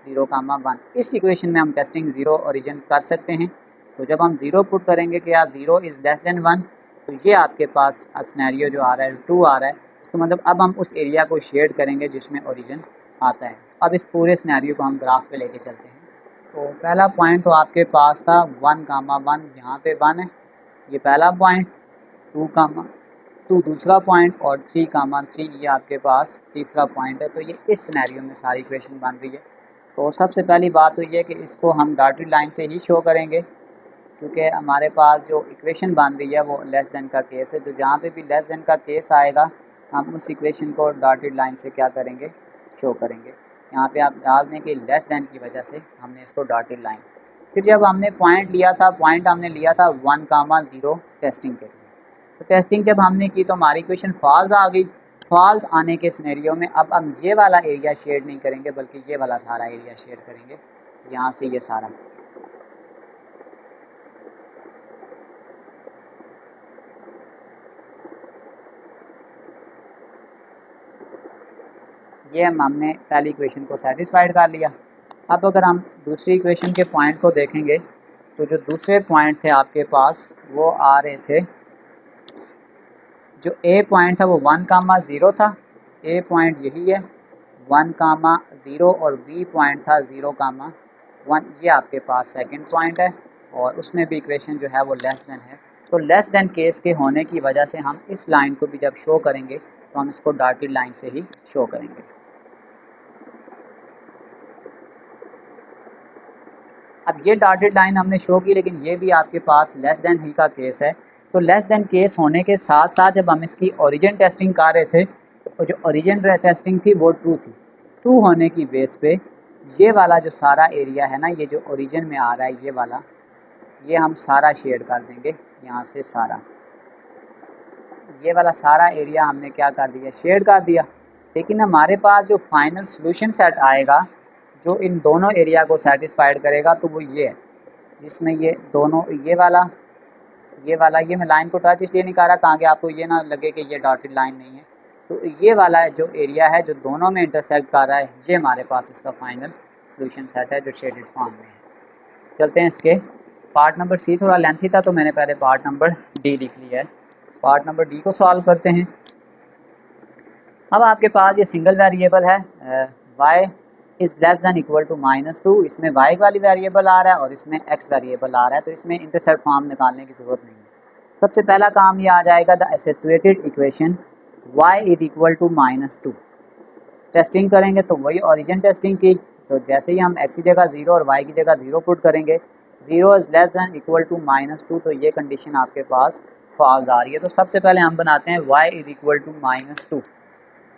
0,1। इस इक्वेशन में हम टेस्टिंग 0 ओरिजिन कर सकते हैं। तो जब हम 0 पुट करेंगे कि यार 0 इज़ लेस देन 1, तो ये आपके पास सिनेरियो जो आ रहा है 2 आ रहा है। इसका मतलब अब हम उस एरिया को शेड करेंगे जिसमें ओरिजिन आता है। अब इस पूरे सिनेरियो को हम ग्राफ पे लेके चलते हैं। तो पहला पॉइंट तो आपके पास था 1,1, यहाँ पे 1 है, ये पहला पॉइंट, 2, दूसरा पॉइंट, और 3,3 ये आपके पास तीसरा पॉइंट है। तो ये इस सिनेरियो में सारी इक्वेशन बन रही है। तो सबसे पहली बात तो ये कि इसको हम डॉटेड लाइन से ही शो करेंगे, क्योंकि हमारे पास जो इक्वेशन बन रही है वो लेस देन का केस है। तो जहाँ पे भी लेस देन का केस आएगा हम उस इक्वेशन को डॉटेड लाइन से क्या करेंगे, शो करेंगे। यहाँ पे आप डाल दें कि लेस देन की वजह से हमने इसको डॉटेड लाइन। फिर जब हमने पॉइंट लिया था 1,0 टेस्टिंग के लिए। तो टेस्टिंग जब हमने की तो हमारी इक्वेशन फॉल्स आ गई। फॉल्स आने के सिनेरियो में अब हम ये वाला एरिया शेड नहीं करेंगे, बल्कि ये वाला सारा एरिया शेड करेंगे, यहाँ से ये सारा। ये हमने पहली इक्वेशन को सेटिस्फाइड कर लिया। अब अगर हम दूसरी इक्वेशन के पॉइंट को देखेंगे तो जो दूसरे पॉइंट थे आपके पास वो आ रहे थे, जो ए पॉइंट था वो 1,0 था। ए पॉइंट यही है 1,0 और बी पॉइंट था 0,1। ये आपके पास सेकंड पॉइंट है और उसमें भी इक्वेशन जो है वो लेस देन है। तो लेस देन केस के होने की वजह से हम इस लाइन को भी जब शो करेंगे तो हम इसको डॉटेड लाइन से ही शो करेंगे। अब ये डॉटेड लाइन हमने शो की, लेकिन ये भी आपके पास लेस देन ही का केस है। तो लेस देन केस होने के साथ साथ जब हम इसकी ओरिजिन टेस्टिंग कर रहे थे तो जो ओरिजिन टेस्टिंग थी वो ट्रू थी। ट्रू होने की बेस पे ये वाला जो सारा एरिया है ना, ये जो ओरिजिन में आ रहा है ये वाला, ये हम सारा शेड कर देंगे यहाँ से सारा। ये वाला सारा एरिया हमने क्या कर दिया, शेड कर दिया। लेकिन हमारे पास जो फाइनल सोल्यूशन सेट आएगा जो इन दोनों एरिया को सेटिस्फाइड करेगा तो वो ये है, जिसमें ये दोनों ये वाला ये मैं लाइन को टच इसलिए नहीं कर रहा ताकि आपको ये ना लगे कि ये डॉटेड लाइन नहीं है। तो ये वाला जो एरिया है जो दोनों में इंटरसेक्ट कर रहा है, ये हमारे पास इसका फाइनल सोल्यूशन सेट है जो शेडेड फॉर्म में है। चलते हैं इसके पार्ट नंबर सी। थोड़ा लेंथी था तो मैंने पहले पार्ट नंबर डी लिख लिया है। पार्ट नंबर डी को सॉल्व करते हैं। अब आपके पास ये सिंगल वेरिएबल है y is less than equal to -2। इसमें y वाली वेरिएबल आ रहा है और इसमें x वेरिएबल आ रहा है, तो इसमें इंटरसेप्ट फॉर्म निकालने की ज़रूरत नहीं है। सबसे पहला काम ये आ जाएगा the associated equation y is equal to -2। Testing करेंगे तो वही ओरिजिन टेस्टिंग की। तो जैसे ही हम x की जगह 0 और y की जगह 0 पुट करेंगे, 0 is less than equal to -2, तो ये कंडीशन आपके पास फॉल्स आ रही है। तो सबसे पहले हम बनाते हैं y इज़ इक्वल टू -2,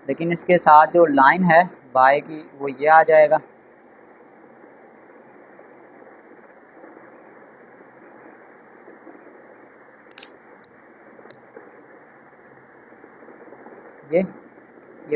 लेकिन इसके साथ जो लाइन है y की वो ये आ जाएगा। ये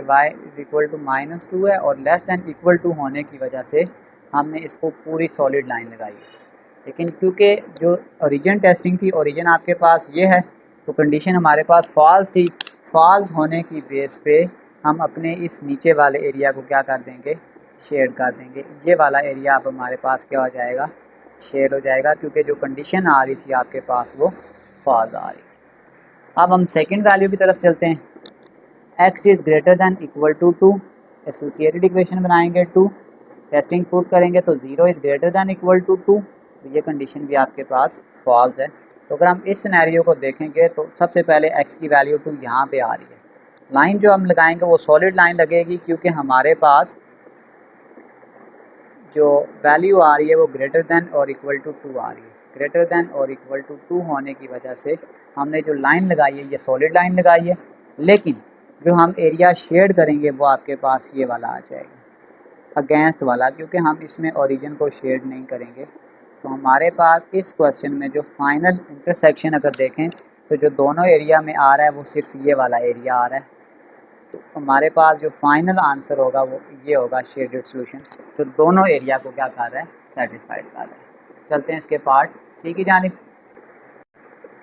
y इज इक्वल टू -2 है और लेस दैन इक्वल टू होने की वजह से हमने इसको पूरी सॉलिड लाइन लगाई है। लेकिन क्योंकि जो ओरिजिन टेस्टिंग थी, ओरिजिन आपके पास ये है, तो कंडीशन हमारे पास फॉल्स थी। फॉल्स होने की बेस पे हम अपने इस नीचे वाले एरिया को क्या कर देंगे, शेड कर देंगे। ये वाला एरिया अब हमारे पास क्या हो जाएगा, शेड हो जाएगा, क्योंकि जो कंडीशन आ रही थी आपके पास वो फॉल्स आ रही थी। अब हम सेकेंड वैल्यू की तरफ चलते हैं। x is greater than equal to 2, associated equation बनाएंगे 2, टेस्टिंग पुट करेंगे तो 0 is greater than equal to 2, तो ये कंडीशन भी आपके पास फॉल्स है। तो अगर हम इस सिनेरियो को देखेंगे तो सबसे पहले x की वैल्यू 2 यहाँ पे आ रही है। लाइन जो हम लगाएंगे वो सॉलिड लाइन लगेगी, क्योंकि हमारे पास जो वैल्यू आ रही है वो ग्रेटर दैन और इक्वल टू 2 आ रही है। ग्रेटर दैन और इक्वल टू 2 होने की वजह से हमने जो लाइन लगाई है ये सॉलिड लाइन लगाई है, लेकिन जो हम एरिया शेड करेंगे वो आपके पास ये वाला आ जाएगा, अगेंस्ट वाला, क्योंकि हम इसमें ओरिजिन को शेड नहीं करेंगे। तो हमारे पास इस क्वेश्चन में जो फाइनल इंटरसेक्शन अगर देखें तो जो दोनों एरिया में आ रहा है वो सिर्फ ये वाला एरिया आ रहा है। तो हमारे पास जो फाइनल आंसर होगा वो ये होगा शेडेड सोल्यूशन, जो दोनों एरिया को क्या कर रहा है, सेटिस्फाइड कर रहा है। चलते हैं इसके पार्ट सी की जानिब।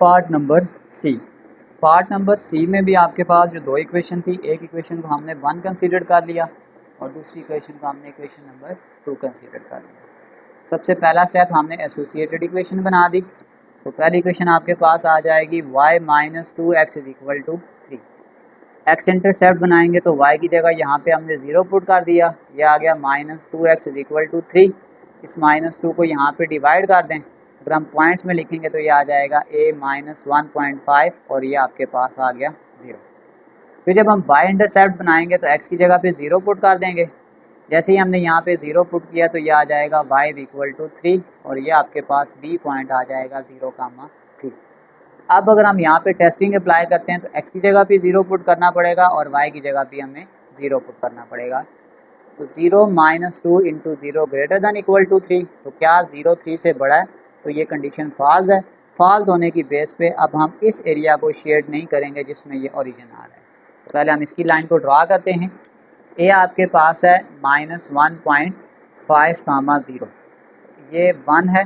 Part number C. Part number C में भी आपके पास जो दो इक्वेशन थी, एक इक्वेशन को हमने 1 कंसीडर कर लिया और दूसरी इक्वेशन को हमने इक्वेशन नंबर 2 कंसीडर कर लिया। सबसे पहला स्टेप हमने एसोसिएटेड इक्वेशन बना दी। तो पहली इक्वेशन आपके पास आ जाएगी y minus 2x is equal to 3। x intercept बनाएंगे तो y की जगह यहाँ पे हमने 0 पुट कर दिया, ये आ गया -2x इज इक्वल टू 3। इस -2 को यहाँ पे डिवाइड कर दें, अगर हम पॉइंट्स में लिखेंगे तो ये आ जाएगा a माइनस 1.5 और ये आपके पास आ गया 0। फिर जब हम y इंटरसेप्ट बनाएंगे तो x की जगह पे 0 पुट कर देंगे। जैसे ही हमने यहाँ पे 0 पुट किया तो ये आ जाएगा y इक्वल टू 3 और ये आपके पास b पॉइंट आ जाएगा 0,3। अब अगर हम यहाँ पे टेस्टिंग अप्लाई करते हैं तो x की जगह पे 0 पुट करना पड़ेगा और y की जगह पे हमें 0 पुट करना पड़ेगा। तो 0 minus 2 into 0 greater than equal to 3, तो क्या 0 3 से बड़ा है, तो ये कंडीशन फॉल्स है। फॉल्स होने की बेस पे अब हम इस एरिया को शेड नहीं करेंगे जिसमें ये ओरिजिन आ रहा है। तो पहले हम इसकी लाइन को ड्रा करते हैं। ए आपके पास है -1.5, ये 1 है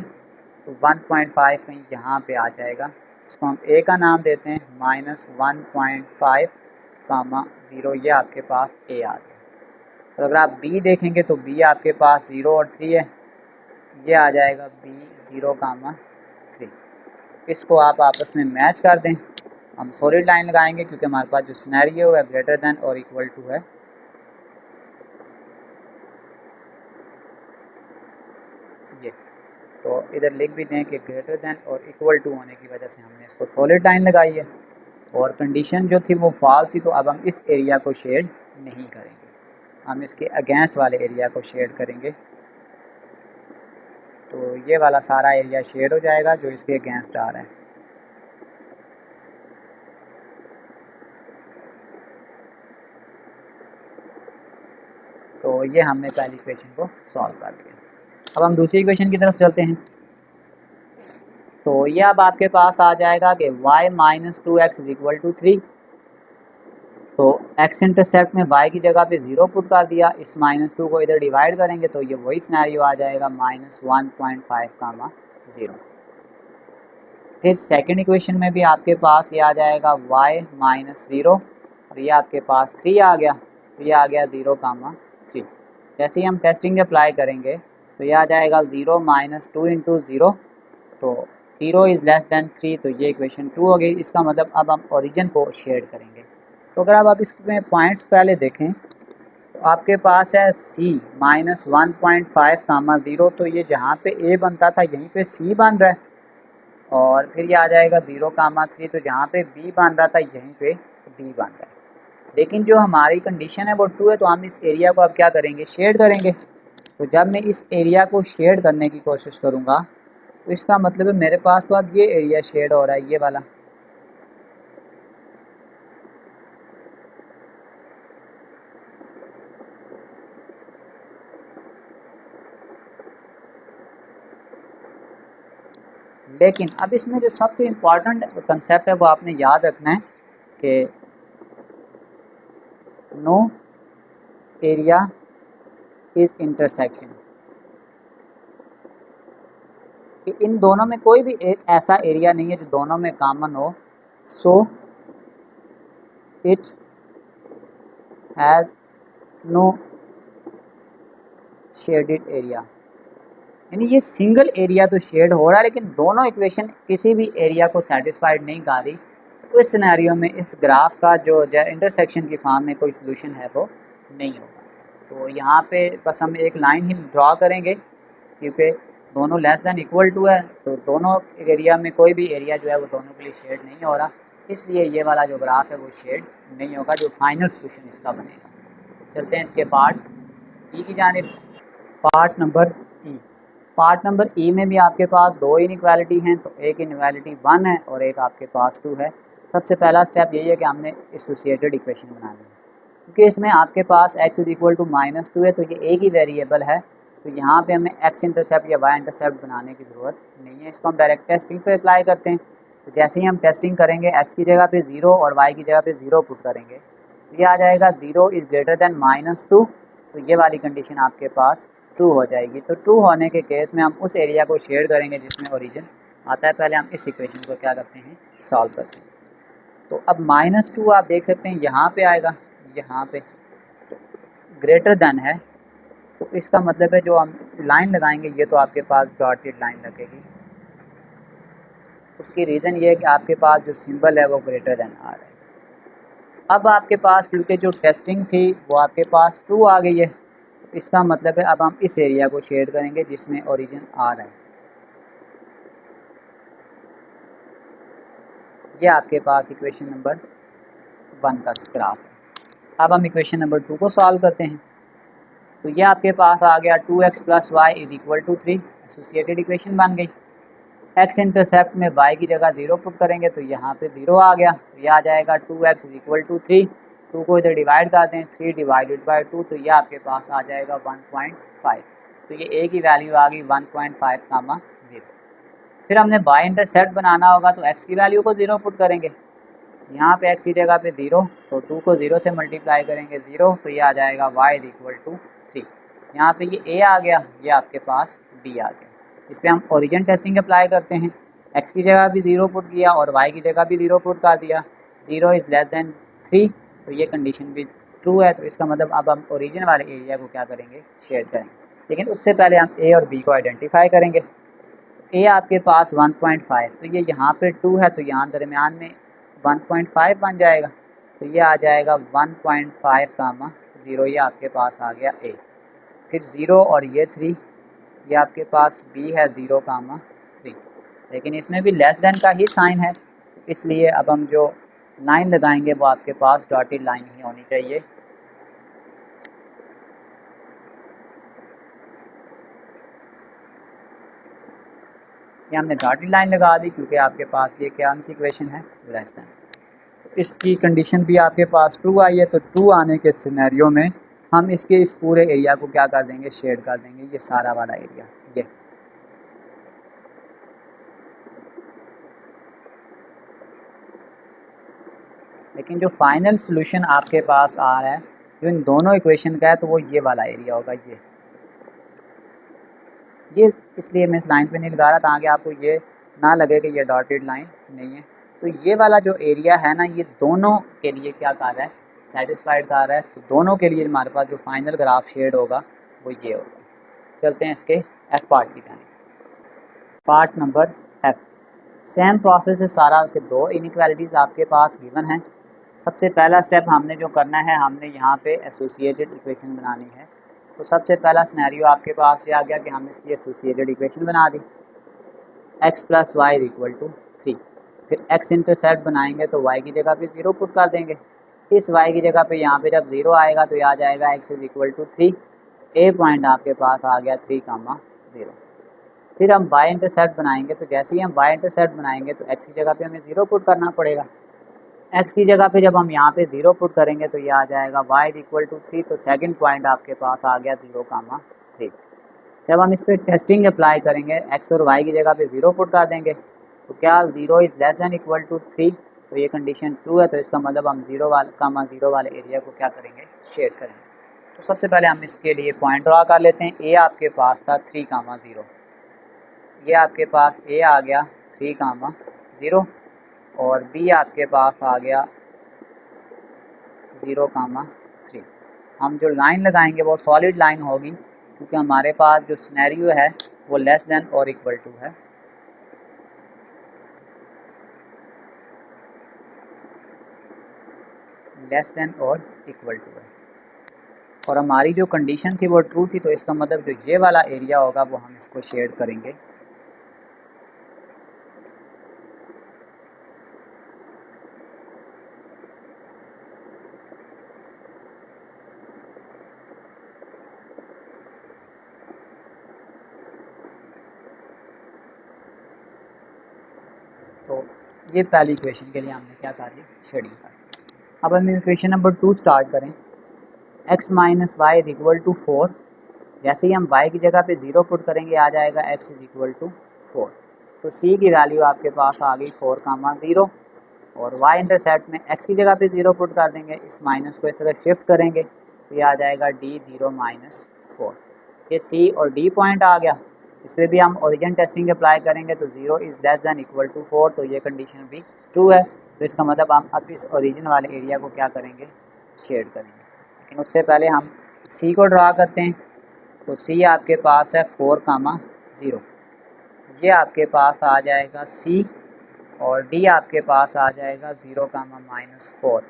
तो 1.5 कहीं यहाँ पे आ जाएगा। इसको हम ए का नाम देते हैं, -1.5, 0, ये आपके पास ए आ गया। और अगर आप बी देखेंगे तो बी आपके पास 0 और 3 है, ये आ जाएगा बी 0,3। इसको आप आपस में मैच कर दें। हम सॉलिड लाइन लगाएंगे क्योंकि हमारे पास जो सिनेरियो है ग्रेटर दैन और इक्वल टू है। ये तो इधर लिख भी दें कि ग्रेटर दैन और इक्वल टू होने की वजह से हमने इसको सॉलिड लाइन लगाई है और कंडीशन जो थी वो फॉल्स थी। तो अब हम इस एरिया को शेड नहीं करेंगे, हम इसके अगेंस्ट वाले एरिया को शेड करेंगे। तो ये वाला सारा एरिया शेड हो जाएगा जो इसके अगेंस्ट आ रहा है। तो ये हमने पहली इक्वेशन को सॉल्व कर लिया। अब हम दूसरी इक्वेशन की तरफ चलते हैं। तो ये अब आपके पास आ जाएगा कि y minus 2x is equal to 3। तो x इंटरसेप्ट में y की जगह पे 0 पुट कर दिया, इस -2 को इधर डिवाइड करेंगे तो ये वही सिनेरियो आ जाएगा -1.5, 0। फिर सेकंड इक्वेशन में भी आपके पास ये आ जाएगा y माइनस 0 और ये आपके पास 3 आ गया, तो ये आ गया 0,3। जैसे ही हम टेस्टिंग अप्लाई करेंगे तो ये आ जाएगा 0 माइनस 2 इंटू 0, तो 0 इज़ लेस दैन 3, तो ये इक्वेशन 2 हो गई। इसका मतलब अब हम ओरिजिन को शेड करेंगे। तो अगर आप इसमें पॉइंट्स पहले देखें तो आपके पास है c माइनस 1.5, 0, तो ये जहाँ पे a बनता था यहीं पे c बन रहा है और फिर ये आ जाएगा 0,3, तो जहाँ पे b बन रहा था यहीं पे b बन रहा है। लेकिन जो हमारी कंडीशन है वो ट्रू है, तो हम इस एरिया को अब क्या करेंगे, शेड करेंगे। तो जब मैं इस एरिया को शेड करने की कोशिश करूँगा तो इसका मतलब है मेरे पास तो अब ये एरिया शेड हो रहा है, ये वाला। लेकिन अब इसमें जो सबसे इम्पॉर्टेंट कंसेप्ट है वो आपने याद रखना है कि नो एरिया इज इंटरसेक्शन, कि इन दोनों में कोई भी ऐसा एरिया नहीं है जो दोनों में कॉमन हो। So it has no shaded area, यानी ये सिंगल एरिया तो शेड हो रहा है लेकिन दोनों इक्वेशन किसी भी एरिया को सेटिस्फाइड नहीं कर रही। तो इस सिनेरियो में इस ग्राफ का जो इंटरसेक्शन की फॉर्म में कोई सोल्यूशन है वो नहीं होगा। तो यहाँ पे बस हम एक लाइन ही ड्रॉ करेंगे, क्योंकि दोनों लेस देन इक्वल टू है, तो दोनों एरिया में कोई भी एरिया जो है वो दोनों के लिए शेड नहीं हो रहा, इसलिए ये वाला जो ग्राफ है वो शेड नहीं होगा, जो फाइनल सोल्यूशन इसका बनेगा। चलते हैं इसके पार्ट ई की जानिब। पार्ट नंबर ई। पार्ट नंबर ई में भी आपके पास दो इनइक्वालिटी हैं, तो एक इनइक्वालिटी 1 है और एक आपके पास 2 है। सबसे पहला स्टेप यही है कि हमने एसोसिएटेड इक्वेशन बनानी है, क्योंकि इसमें आपके पास x इज इक्वल टू -2 है, तो ये एक ही वेरिएबल है, तो यहाँ पे हमें x इंटरसेप्ट या y इंटरसेप्ट बनाने की ज़रूरत नहीं है। इसको हम डायरेक्ट टेस्टिंग पे अप्लाई करते हैं। तो जैसे ही हम टेस्टिंग करेंगे x की जगह पे 0 और y की जगह पे 0 पुट करेंगे, तो ये आ जाएगा 0 इज़ ग्रेटर दैन -2, तो ये वाली कंडीशन आपके पास ट्रू हो जाएगी। तो ट्रू होने के केस में हम उस एरिया को शेयर करेंगे जिसमें ओरिजिन आता है। पहले हम इस इक्वेशन को क्या करते हैं, सॉल्व करते हैं। तो अब -2 आप देख सकते हैं यहाँ पे आएगा, यहाँ पे ग्रेटर देन है, तो इसका मतलब है जो हम लाइन लगाएंगे ये तो आपके पास डॉटेड लाइन लगेगी। उसकी रीज़न ये है कि आपके पास जो सिंबल है वो ग्रेटर देन आ रहा है। अब आपके पास क्योंकि जो टेस्टिंग थी वो आपके पास ट्रू आ गई है, इसका मतलब है अब हम इस एरिया को शेड करेंगे जिसमें ओरिजिन आ रहा है। ये आपके पास इक्वेशन नंबर 1 का ग्राफ है। अब हम इक्वेशन नंबर 2 को सॉल्व करते हैं। तो ये आपके पास आ गया 2x plus y is equal to 3, associated equation बन गई। x इंटरसेप्ट में y की जगह 0 पुट करेंगे तो यहाँ पे 0 आ गया, तो ये आ जाएगा 2x इज इक्वल टू 3। 2 को इधर डिवाइड कर दें, 3 डिवाइडेड बाई 2, तो ये आपके पास आ जाएगा 1.5। तो ये एक ही वैल्यू आ गई 1.5, 0। फिर हमने y इंटरसेप्ट बनाना होगा, तो x की वैल्यू को 0 पुट करेंगे। यहाँ पे x की जगह पे 0, तो 2 को 0 से मल्टीप्लाई करेंगे 0, तो ये आ जाएगा y इज इक्वल टू 3। यहाँ पे ये a आ गया, ये आपके पास b आ गया। इस पर हम ओरिजिन टेस्टिंग अप्लाई करते हैं। x की जगह भी 0 पुट किया और y की जगह भी 0 पुट कर दिया। 0 इज़ लेस दैन 3, तो ये कंडीशन भी ट्रू है। तो इसका मतलब अब हम ओरिजिन वाले एरिया को क्या करेंगे, शेयर करेंगे। लेकिन उससे पहले हम a और b को आइडेंटिफाई करेंगे। a आपके पास 1.5, तो ये यहाँ पे 2 है, तो यहाँ दरमियान में 1.5 बन जाएगा, तो ये आ जाएगा 1.5, 0, ये आपके पास आ गया a। फिर 0 और ये 3, ये आपके पास b है 0, 3, लेकिन इसमें भी लेस देन का ही साइन है, इसलिए अब हम जो लाइन लगाएंगे वो आपके पास डॉटेड लाइन ही होनी चाहिए। ये हमने डॉटेड लाइन लगा दी क्योंकि आपके पास ये क्या सी इक्वेशन है, लेस देन। इसकी कंडीशन भी आपके पास ट्रू आई है, तो ट्रू आने के सिनेरियो में हम इसके इस पूरे एरिया को क्या कर देंगे, शेड कर देंगे, ये सारा वाला एरिया ये। लेकिन जो फाइनल सोल्यूशन आपके पास आ रहा है जो इन दोनों इक्वेशन का है, तो वो ये वाला एरिया होगा, ये इसलिए मैं इस लाइन पे नहीं लगा रहा ताकि आपको ये ना लगे कि ये डॉटेड लाइन नहीं है। तो ये वाला जो एरिया है ना, ये दोनों के लिए क्या कर रहा है, सेटिस्फाइड कर रहा है। तो दोनों के लिए हमारे पास जो फाइनल ग्राफ शेड होगा वो ये होगा। चलते हैं इसके एफ पार्ट की जानिब। Part number F. Same process है सारा के दो इनइक्वालिटीज़ आपके पास गिवन है। सबसे पहला स्टेप हमने जो करना है, हमने यहाँ पे एसोसिएटेड इक्वेशन बनानी है। तो सबसे पहला सिनेरियो आपके पास ये आ गया कि हमने इसकी एसोसिएटेड इक्वेशन बना दी, x plus y equal to 3। फिर x इंटरसेप्ट बनाएंगे तो y की जगह पे 0 पुट कर देंगे। इस y की जगह पे यहाँ पे जब 0 आएगा तो ये आ जाएगा x is equal to 3। A point आपके पास आ गया 3,0। फिर हम y इंटरसेप्ट बनाएंगे, तो जैसे ही हम y इंटरसेप्ट बनाएंगे तो x की जगह पे हमें 0 पुट करना पड़ेगा। x की जगह पे जब हम यहाँ पे 0 पुट करेंगे तो ये आ जाएगा y इज इक्वल टू 3। तो सेकंड पॉइंट आपके पास आ गया 0,3। जब हम इस पर टेस्टिंग अप्लाई करेंगे, x और y की जगह पे 0 पुट कर देंगे तो क्या 0 is less than equal to 3, तो ये कंडीशन ट्रू है। तो इसका मतलब हम 0 वाले एरिया को क्या करेंगे, शेड करेंगे। तो सबसे पहले हम इसके लिए पॉइंट ड्रा कर लेते हैं। ए आपके पास था 3,0, ये आपके पास ए आ गया 3,0 और बी आपके पास आ गया 0,3। हम जो लाइन लगाएंगे वो सॉलिड लाइन होगी, क्योंकि हमारे पास जो सिनेरियो है वो लेस देन और इक्वल टू है। लेस देन और इक्वल टू है और हमारी जो कंडीशन थी वो ट्रू थी। तो इसका मतलब जो ये वाला एरिया होगा वो हम इसको शेड करेंगे। तो ये पहली इक्वेशन के लिए हमने क्या कर लिया, शेडिंग कर। अब हम इक्वेशन नंबर 2 स्टार्ट करें। x minus y is equal to 4। जैसे ही हम y की जगह पे 0 पुट करेंगे आ जाएगा x इज इक्वल टू 4। तो c की वैल्यू आपके पास आ गई 4,0 और y इंटरसेप्ट में x की जगह पे 0 पुट कर देंगे। इस माइनस को इस तरह शिफ्ट करेंगे तो ये आ जाएगा d 0 माइनस 4। ये c और d पॉइंट आ गया। इस पर भी हम ओरिजिन टेस्टिंग अप्लाई करेंगे तो 0 is less than equal to 4, तो ये कंडीशन भी ट्रू है। तो इसका मतलब हम अब इस ओरिजिन वाले एरिया को क्या करेंगे, शेड करेंगे। लेकिन उससे पहले हम c को ड्रा करते हैं। तो c आपके पास है 4,0, ये आपके पास आ जाएगा c और d आपके पास आ जाएगा 0,-4।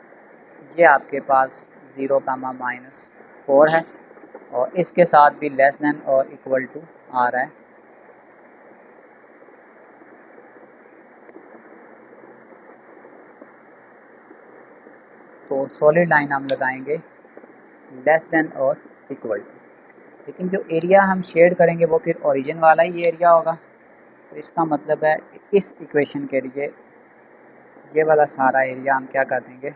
ये आपके पास 0,-4 है और इसके साथ भी लेस देन और इक्वल टू आ रहा है। तो सॉलिड लाइन हम लगाएंगे लेस देन और इक्वल टू। लेकिन जो एरिया हम शेड करेंगे वो फिर ओरिजिन वाला ही एरिया होगा। तो इसका मतलब है इस इक्वेशन के लिए ये वाला सारा एरिया हम क्या कर देंगे,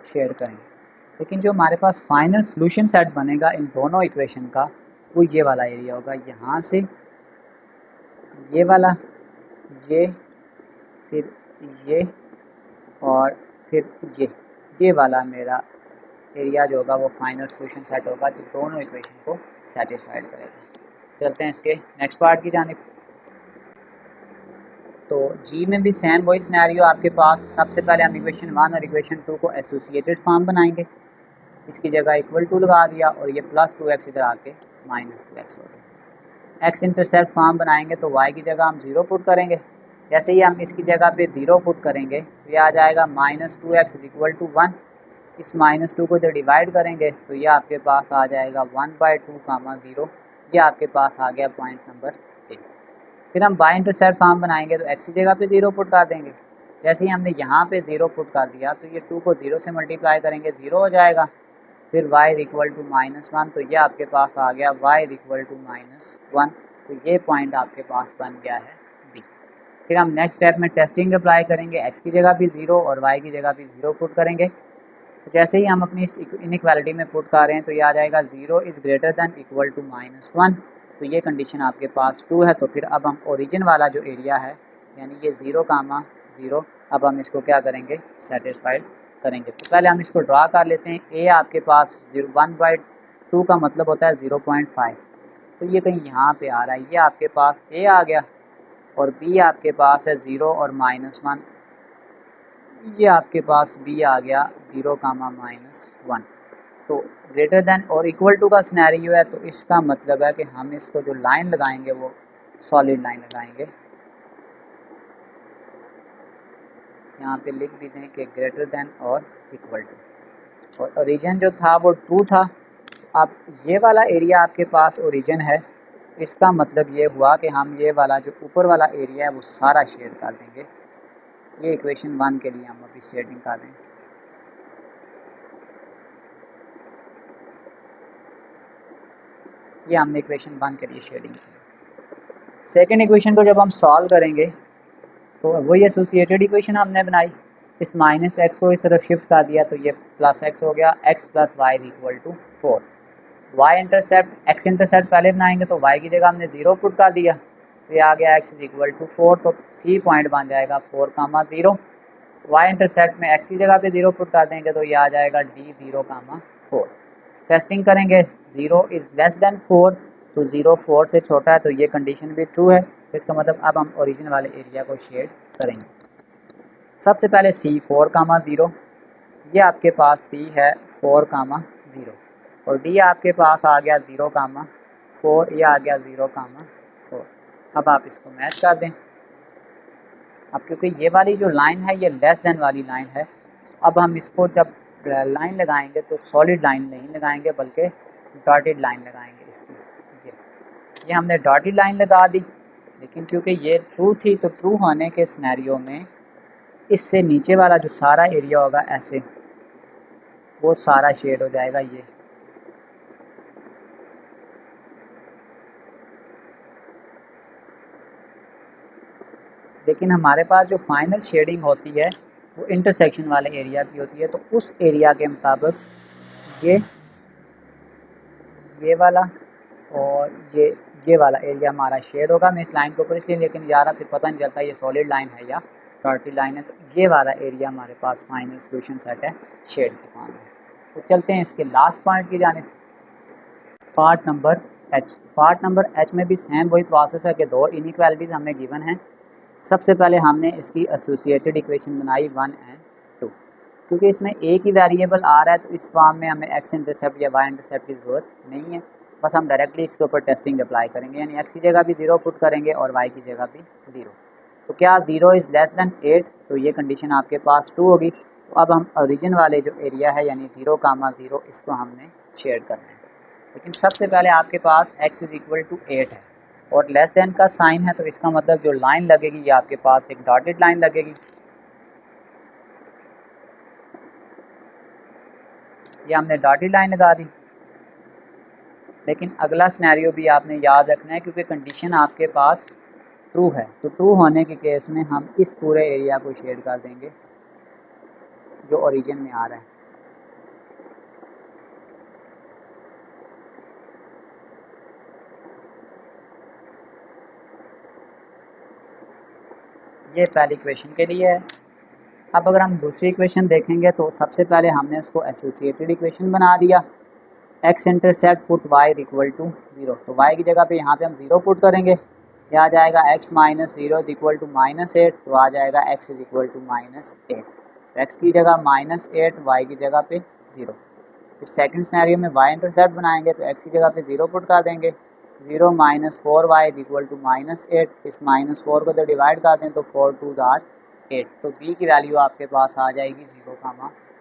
शेयर करेंगे। लेकिन जो हमारे पास फाइनल सॉल्यूशन सेट बनेगा इन दोनों इक्वेशन का वो ये वाला एरिया होगा। यहाँ से ये वाला, ये, फिर ये और फिर ये वाला मेरा एरिया जो होगा वो फाइनल सॉल्यूशन सेट होगा जो दोनों इक्वेशन को सेटिस्फाइड करेगा। चलते हैं इसके नेक्स्ट पार्ट की जानिब। तो जी में भी सेम वही सिनेरियो आपके पास। सबसे पहले हम इक्वेशन 1 और इक्वेशन 2 को एसोसिएटेड फॉर्म बनाएंगे। इसकी जगह इक्वल टू लगा दिया और ये प्लस 2x इधर आके माइनस 2x हो गया। एक्स इंटरसेप्ट फॉर्म बनाएंगे तो y की जगह हम 0 पुट करेंगे। जैसे ही हम इसकी जगह पे 0 पुट करेंगे तो ये आ जाएगा -2x इज इक्वल टू 1। इस -2 को जब डिवाइड करेंगे तो ये आपके पास आ जाएगा 1/2, ये आपके पास आ गया पॉइंट नंबर 1। फिर हम y इंटरसेप्ट फॉर्म बनाएंगे तो x की जगह पे 0 पुट कर देंगे। जैसे ही हमने यहाँ पे 0 पुट कर दिया तो ये 2 को 0 से मल्टीप्लाई करेंगे, 0 हो जाएगा। फिर y इज इक्वल टू -1, तो ये आपके पास आ गया y इज इक्वल टू -1। तो ये पॉइंट आपके पास बन गया है B। फिर हम नेक्स्ट स्टेप में टेस्टिंग अप्लाई करेंगे। x की जगह भी 0 और y की जगह भी 0 पुट करेंगे। तो जैसे ही हम अपनी इस इनइक्वालिटी में पुट कर रहे हैं तो ये आ जाएगा 0 is greater than equal to -1। तो ये कंडीशन आपके पास ट्रू है। तो फिर अब हम ओरिजिन वाला जो एरिया है यानी ये 0,0, अब हम इसको क्या करेंगे, सेटिस्फाइड करेंगे। तो पहले हम इसको ड्रा कर लेते हैं। ए आपके पास 1/2 का मतलब होता है 0.5, तो ये कहीं यहाँ पे आ रहा है। ये आपके पास ए आ गया और बी आपके पास है 0 और -1, ये आपके पास बी आ गया 0,-1। तो ग्रेटर देन और इक्वल टू का सिनेरियो है, तो इसका मतलब है कि हम इसको जो लाइन लगाएंगे वो सॉलिड लाइन लगाएंगे। यहाँ पे लिख भी दें कि ग्रेटर देन और इक्वल टू। और ओरिजिन जो था वो ट्रू था। अब ये वाला एरिया आपके पास ओरिजिन है, इसका मतलब ये हुआ कि हम ये वाला जो ऊपर वाला एरिया है वो सारा शेड कर देंगे। ये इक्वेशन 1 के लिए हम अभी शेडिंग कर दें। ये हमने इक्वेशन 1 के लिए शेडिंग की। सेकेंड इक्वेशन को जब हम सॉल्व करेंगे तो वही एसोसिएटेड इक्वेशन हमने बनाई, इस माइनस एक्स को इस तरफ शिफ्ट कर दिया तो ये प्लस एक्स हो गया, x plus y equal to 4। Y intercept x intercept पहले बनाएंगे तो वाई की जगह हमने 0 पुट कर दिया तो ये आ गया एक्स इक्वल टू 4, तो सी पॉइंट बन जाएगा 4, 0। वाई इंटरसेप्ट में एक्स की जगह पे 0 पुट कर देंगे तो ये आ जाएगा डी 0, 4। टेस्टिंग करेंगे 0 इज़ लेस देन 4, तो 0 4 से छोटा है तो ये कंडीशन भी ट्रू है। तो इसका मतलब अब हम ओरिजिन वाले एरिया को शेड करेंगे। सबसे पहले सी 4, 0, ये आपके पास सी है 4, 0 और डी आपके पास आ गया 0, 4, ये आ गया 0, 4। अब आप इसको मैच कर दें। अब क्योंकि ये वाली जो लाइन है ये लेस देन वाली लाइन है, अब हम इसको जब लाइन लगाएंगे तो सॉलिड लाइन नहीं लगाएंगे बल्कि डॉटेड लाइन लगाएंगे इसकी। ये हमने डॉटेड लाइन लगा दी, लेकिन क्योंकि ये ट्रू थी तो ट्रू होने के सिनेरियो में इससे नीचे वाला जो सारा एरिया होगा ऐसे वो सारा शेड हो जाएगा ये। लेकिन हमारे पास जो फाइनल शेडिंग होती है वो इंटरसेक्शन वाले एरिया की होती है, तो उस एरिया के मुताबिक ये वाला और ये वाला एरिया हमारा शेड होगा। मैं इस लाइन के ऊपर इसलिए लेकिन जा रहा फिर पता नहीं चलता ये सॉलिड लाइन है या डॉटेड लाइन है, तो ये वाला एरिया हमारे पास फाइनल सोल्यूशन सेट है शेड के फॉर्म में। तो चलते हैं इसके लास्ट पॉइंट की जानिब, part number H. Part number H में भी सेम वही प्रोसेस है कि दो इनइक्वालिटीज़ हमें गिवन हैं। सबसे पहले हमने इसकी एसोसिएटेड इक्वेशन बनाई 1 और 2, क्योंकि इसमें एक ही वेरिएबल आ रहा है तो इस फॉर्म में हमें एक्स इंटरसेप्ट या वाई इंटरसेप्ट की ज़रूरत नहीं है। बस हम डायरेक्टली इसके ऊपर टेस्टिंग अप्लाई करेंगे, यानी एक्स की जगह भी 0 पुट करेंगे और वाई की जगह भी 0। तो क्या 0 इज़ लेस देन 8, तो ये कंडीशन आपके पास ट्रू होगी। तो अब हम ओरिजिन वाले जो एरिया है यानी 0, 0 इसको हमने शेयर करना है। लेकिन सबसे पहले आपके पास x इज़ इक्वल टू 8 है और लेस देन का साइन है, तो इसका मतलब जो लाइन लगेगी ये आपके पास एक डॉटेड लाइन लगेगी। ये हमने डॉटेड लाइन लगा दी। लेकिन अगला सिनेरियो भी आपने याद रखना है, क्योंकि कंडीशन आपके पास ट्रू है, तो ट्रू होने के केस में हम इस पूरे एरिया को शेड कर देंगे जो ओरिजिन में आ रहा है। ये पहली इक्वेशन के लिए है। अब अगर हम दूसरी इक्वेशन देखेंगे तो सबसे पहले हमने उसको एसोसिएटेड इक्वेशन बना दिया। X intercept put y equal to 0, तो वाई की जगह पे यहाँ पे हम 0 पुट करेंगे, यह आ जाएगा x माइनस 0 इक्वल टू -8, तो आ जाएगा x is equal to -8। X की जगह -8, वाई की जगह पे 0। फिर सेकंड सिनेरियो में वाई इंटरसेप्ट बनाएंगे तो x की जगह पे 0 पुट कर देंगे, 0 माइनस 4y इक्वल टू -8। इस -4 को तो डिवाइड कर दें तो 4 2 8, तो b की वैल्यू आपके पास आ जाएगी 0,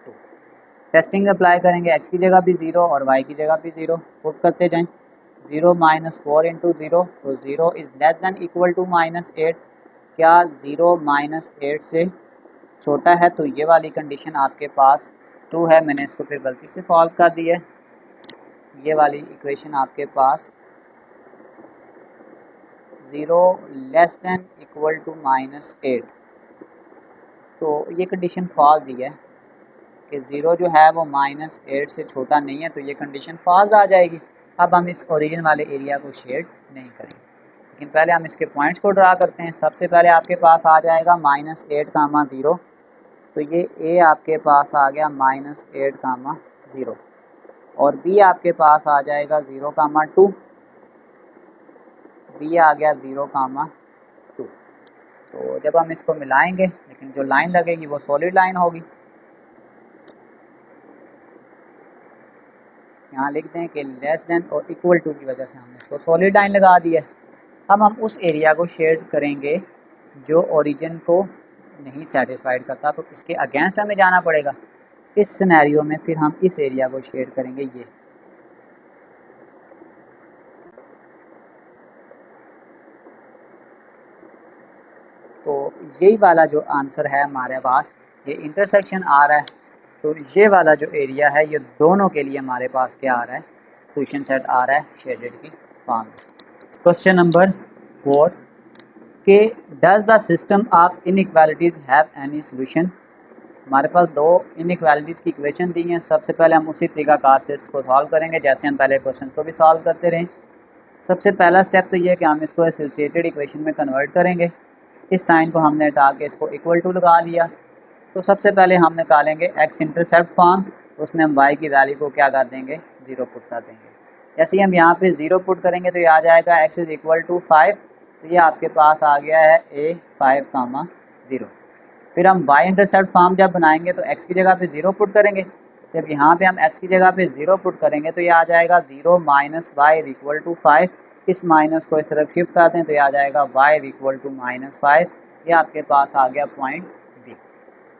2। टेस्टिंग अप्लाई करेंगे, x की जगह भी 0 और y की जगह भी 0 पुट करते जाएं। 0 माइनस 4 इंटू 0, तो 0 is less than equal to -8। क्या 0 -8 से छोटा है, तो ये वाली कंडीशन आपके पास ट्रू है। मैंने इसको फिर गलती से फॉल्स कर दिया है। ये वाली इक्वेशन आपके पास 0 लेस दैन इक्वल टू -8, तो ये कंडीशन फॉल्स ही है कि 0 जो है वो -8 से छोटा नहीं है, तो ये कंडीशन फॉल्स आ जाएगी। अब हम इस ओरिजिन वाले एरिया को शेड नहीं करेंगे, लेकिन पहले हम इसके पॉइंट्स को ड्रा करते हैं। सबसे पहले आपके पास आ जाएगा -8, 0, तो ये a आपके पास आ गया -8, 0 और b आपके पास आ जाएगा 0, 2, b आ गया 0, 2। तो जब हम इसको मिलाएंगे, लेकिन जो लाइन लगेगी वो सॉलिड लाइन होगी। यहाँ लिख दें कि लेस देन और इक्वल टू की वजह से हमने इसको सॉलिड लाइन लगा दी है। अब हम उस एरिया को शेड करेंगे जो ओरिजिन को नहीं सेटिस्फाइड करता, तो इसके अगेंस्ट हमें जाना पड़ेगा। इस सिनेरियो में फिर हम इस एरिया को शेड करेंगे, ये तो यही वाला जो आंसर है हमारे पास, ये इंटरसेक्शन आ रहा है। तो ये वाला जो एरिया है ये दोनों के लिए हमारे पास क्या आ रहा है, सोल्यूशन सेट आ रहा है शेडेड की फॉर्म। क्वेश्चन नंबर 4 के does the system of inequalities have any solution. हमारे पास दो इनइक्वालिटीज़ की इक्वेशन दी हैं। सबसे पहले हम उसी तरीकाकार से इसको सॉल्व करेंगे जैसे हम पहले क्वेश्चन को भी सॉल्व करते रहें। सबसे पहला स्टेप तो ये है कि हम इसको एसोसिएटेड इक्वेशन में कन्वर्ट करेंगे। इस साइन को हमने हटा के इसको इक्वल टू लगा लिया। तो सबसे पहले हम निकालेंगे एक्स इंटरसेप्ट फॉर्म, उसमें हम वाई की वैल्यू को क्या कर देंगे, 0 पुट कर देंगे। जैसे ही हम यहाँ पे 0 पुट करेंगे तो ये आ जाएगा x इज़ इक्वल टू 5। तो ये आपके पास आ गया है a 5, 0। फिर हम y इंटरसेप्ट फॉर्म जब बनाएंगे तो x की जगह पे 0 पुट करेंगे। जब यहाँ पे हम x की जगह पे 0 पुट करेंगे तो ये आ जाएगा 0 minus y is equal to 5। इस माइनस को इस तरफ शिफ्ट करते हैं तो ये आ जाएगा y इज इक्वल टू -5। ये आपके पास आ गया पॉइंट B।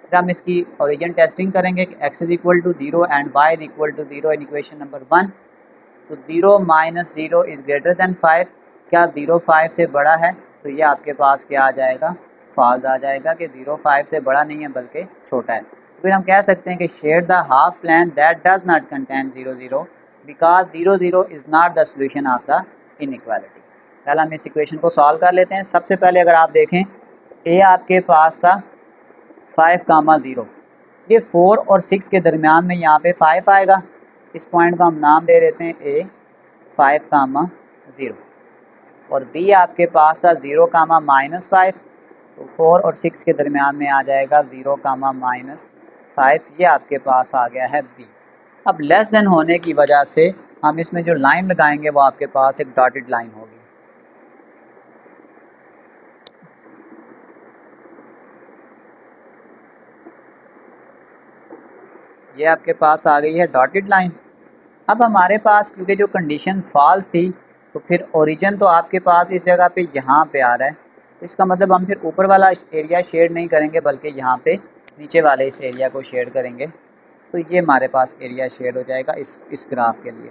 फिर हम इसकी ओरिजिन टेस्टिंग करेंगे कि x is equal to 0 and y is equal to 0 in equation number 1। तो 0 माइनस 0 इज़ ग्रेटर दैन 5। क्या 0 5 से बड़ा है? तो ये आपके पास क्या आ जाएगा, फॉल्स आ जाएगा कि 0 5 से बड़ा नहीं है बल्कि छोटा है। फिर हम कह सकते हैं कि shade the half plan that does not contain 0 0 because 0 0 is not the solution of the inequality. पहले हम इस इक्वेशन को सॉल्व कर लेते हैं। सबसे पहले अगर आप देखें ए आपके पास था 5, 0। ये 4 और 6 के दरमियान में यहाँ पे 5 आएगा। इस पॉइंट का हम नाम दे देते हैं ए 5, 0। और बी आपके पास था 0, -5। तो 4 और 6 के दरमियान में आ जाएगा 0, -5। ये आपके पास आ गया है बी। अब लेस देन होने की वजह से हम इसमें जो लाइन लगाएंगे वो आपके पास एक डॉटेड लाइन होगी। ये आपके पास आ गई है डॉटेड लाइन। अब हमारे पास क्योंकि जो कंडीशन फॉल्स थी तो फिर ओरिजिन तो आपके पास इस जगह पे यहाँ पे आ रहा है। तो इसका मतलब हम फिर ऊपर वाला एरिया शेड नहीं करेंगे बल्कि यहाँ पे नीचे वाले इस एरिया को शेड करेंगे। तो ये हमारे पास एरिया शेड हो जाएगा इस ग्राफ के लिए।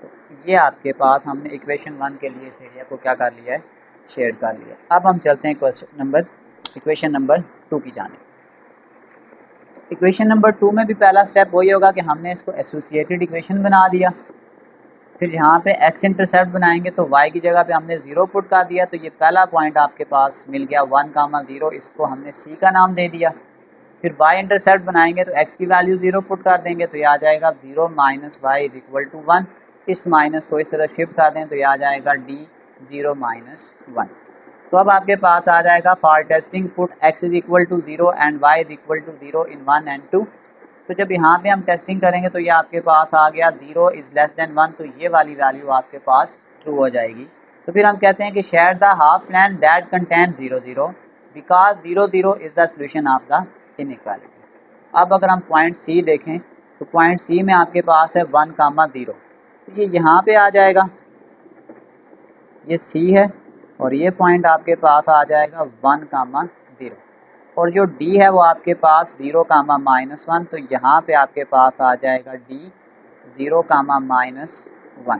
तो ये आपके पास हमने इक्वेशन 1 के लिए इस एरिया को क्या कर लिया है, शेड कर लिया। अब हम चलते हैं इक्वेशन नंबर 2 की जानिब। इक्वेशन नंबर 2 में भी पहला स्टेप वही होगा कि हमने इसको एसोसिएटेड इक्वेशन बना दिया। फिर यहाँ पे एक्स इंटरसेप्ट बनाएंगे तो y की जगह पे हमने 0 पुट कर दिया। तो ये पहला पॉइंट आपके पास मिल गया 1, 0। इसको हमने c का नाम दे दिया। फिर y इंटरसेप्ट बनाएंगे तो x की वैल्यू 0 पुट कर देंगे तो ये आ जाएगा 0 minus y is equal to 1। इस माइनस को इस तरह शिफ्ट कर दें तो ये आ जाएगा d 0 - 1। तो अब आपके पास आ जाएगा for testing put x is equal to 0 and y is equal to 0 in 1 and 2। तो जब यहाँ पे हम टेस्टिंग करेंगे तो ये आपके पास आ गया 0 इज़ लेस देन 1। तो ये वाली वैल्यू आपके पास ट्रू हो जाएगी। तो फिर हम कहते हैं कि shade the half plan that contain 0 0 because 0 0 is the solution of the inequality. अब अगर हम पॉइंट सी देखें तो पॉइंट सी में आपके पास है 1, 0। तो ये यहाँ पे आ जाएगा, ये सी है और ये पॉइंट आपके पास आ जाएगा 1, 0। और जो d है वो आपके पास 0, -1। तो यहाँ पे आपके पास आ जाएगा d 0, -1।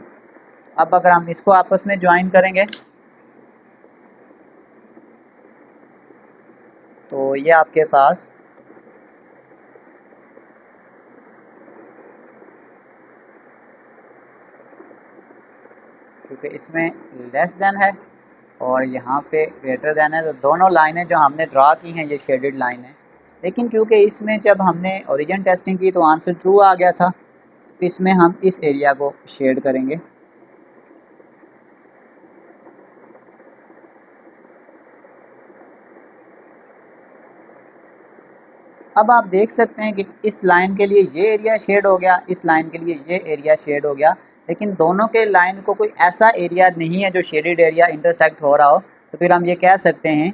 अब अगर हम इसको आपस में ज्वाइन करेंगे तो ये आपके पास क्योंकि इसमें लेस देन है और यहाँ पे ग्रेटर देन है तो दोनों लाइनें जो हमने ड्रा की हैं ये शेडेड लाइन है। लेकिन क्योंकि इसमें जब हमने ओरिजिन टेस्टिंग की तो आंसर ट्रू आ गया था, तो इसमें हम इस एरिया को शेड करेंगे। अब आप देख सकते हैं कि इस लाइन के लिए ये एरिया शेड हो गया, इस लाइन के लिए ये एरिया शेड हो गया, लेकिन दोनों के लाइन को कोई ऐसा एरिया नहीं है जो शेडेड एरिया इंटरसेक्ट हो रहा हो। तो फिर हम ये कह सकते हैं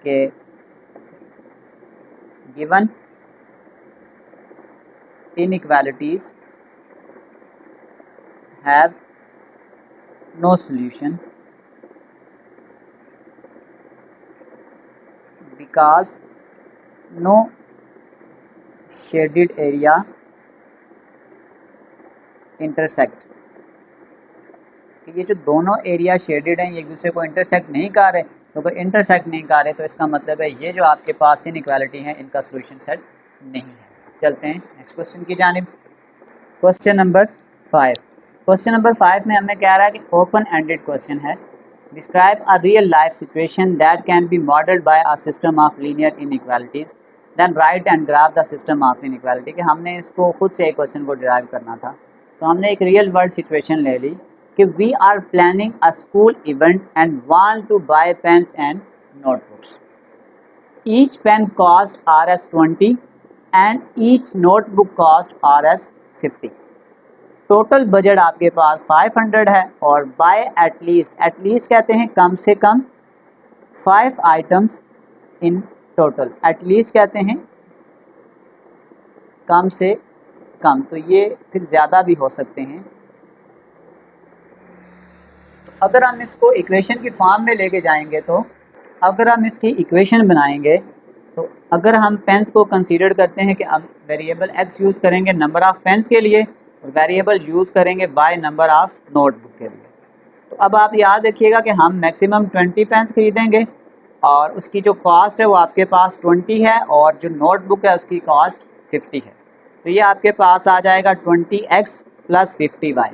कि given inequalities have no solution because no shaded area intersect, ये जो दोनों एरिया शेडेड हैं ये एक दूसरे को इंटरसेक्ट नहीं कर रहे, तो अगर इंटरसेक्ट नहीं कर रहे तो इसका मतलब है ये जो आपके पास इनइक्वालिटी है इनका सोल्यूशन सेट नहीं है। चलते हैं नेक्स्ट क्वेश्चन की जानिब। Question number 5। क्वेश्चन नंबर 5 में हमें कह रहा है कि ओपन एंडेड क्वेश्चन है, describe a real life situation that can be modelled by a system of linear inequalities then write and graph the system of inequality. कि हमने इसको खुद से एक क्वेश्चन को डिराइव करना था, तो हमने एक रियल वर्ल्ड सिचुएशन ले ली कि we are planning a school event and want to buy pens and notebooks. Each pen cost Rs20 and each notebook cost Rs50। Total budget आपके पास 500 है और बाय एटलीस्ट कहते हैं कम से कम 5 आइटम्स इन टोटल। एटलीस्ट कहते हैं कम से कम, तो ये फिर ज़्यादा भी हो सकते हैं। तो अगर हम इसको इक्वेशन की फॉर्म में लेके जाएंगे, तो अगर हम इसकी इक्वेशन बनाएंगे, तो अगर हम पेन्स को कंसीडर करते हैं कि हम वेरिएबल x यूज़ करेंगे नंबर ऑफ़ पेन्स के लिए और वेरिएबल यूज़ करेंगे बाय नंबर ऑफ़ नोटबुक के लिए। तो अब आप याद रखिएगा कि हम मैक्सिमम 20 पेन्स खरीदेंगे और उसकी जो कॉस्ट है वो आपके पास 20 है और जो नोटबुक है उसकी कॉस्ट 50 है। तो ये आपके पास आ जाएगा 20x + 50y,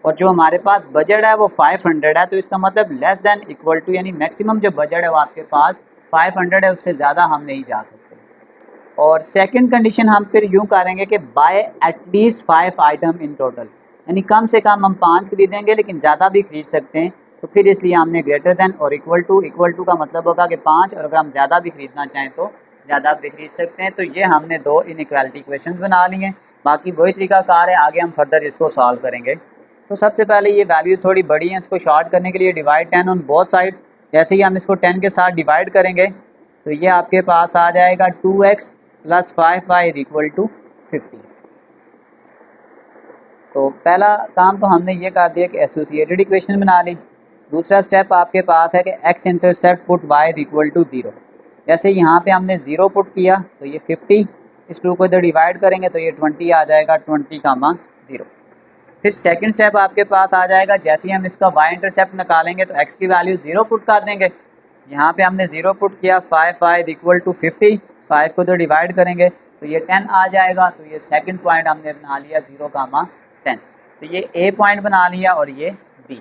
और जो हमारे पास बजट है वो 500 है। तो इसका मतलब लेस देन इक्वल टू, यानी मैक्सिमम जो बजट है वो आपके पास 500 है, उससे ज़्यादा हम नहीं जा सकते। और सेकंड कंडीशन हम फिर यूँ करेंगे कि bye at least 5 item in total, यानी कम से कम हम 5 खरीदेंगे लेकिन ज़्यादा भी खरीद सकते हैं। तो फिर इसलिए हमने ग्रेटर देन और इक्वल टू का मतलब होगा कि 5, और अगर हम ज़्यादा भी खरीदना चाहें तो ज़्यादा भी खरीद सकते हैं। तो ये हमने 2 इनइक्वालिटी क्वेश्चन बना लिए हैं। बाकी वही तरीकाकार है, आगे हम फर्दर इसको सॉल्व करेंगे। तो सबसे पहले ये वैल्यू थोड़ी बड़ी है, इसको शॉर्ट करने के लिए डिवाइड 10 ऑन बोथ साइड। जैसे ही हम इसको 10 के साथ डिवाइड करेंगे तो ये आपके पास आ जाएगा 2x + 5y = 50। तो पहला काम तो हमने ये कर दिया कि एसोसिएटेड इक्वेशन बना ली। दूसरा स्टेप आपके पास है कि x इंटरसेप्ट पुट y = 0। जैसे यहाँ पे हमने 0 पुट किया तो ये 50, इस 2 को इधर डिवाइड करेंगे तो ये 20 आ जाएगा, 20, 0। फिर सेकंड स्टेप आपके पास आ जाएगा, जैसे ही हम इसका y इंटरसेप्ट निकालेंगे तो x की वैल्यू 0 पुट कर देंगे। यहाँ पे हमने 0 पुट किया, 5y = 50, 5 को तो डिवाइड करेंगे तो ये 10 आ जाएगा। तो ये सेकंड पॉइंट हमने बना लिया 0, 10। तो ये A पॉइंट बना लिया और ये B।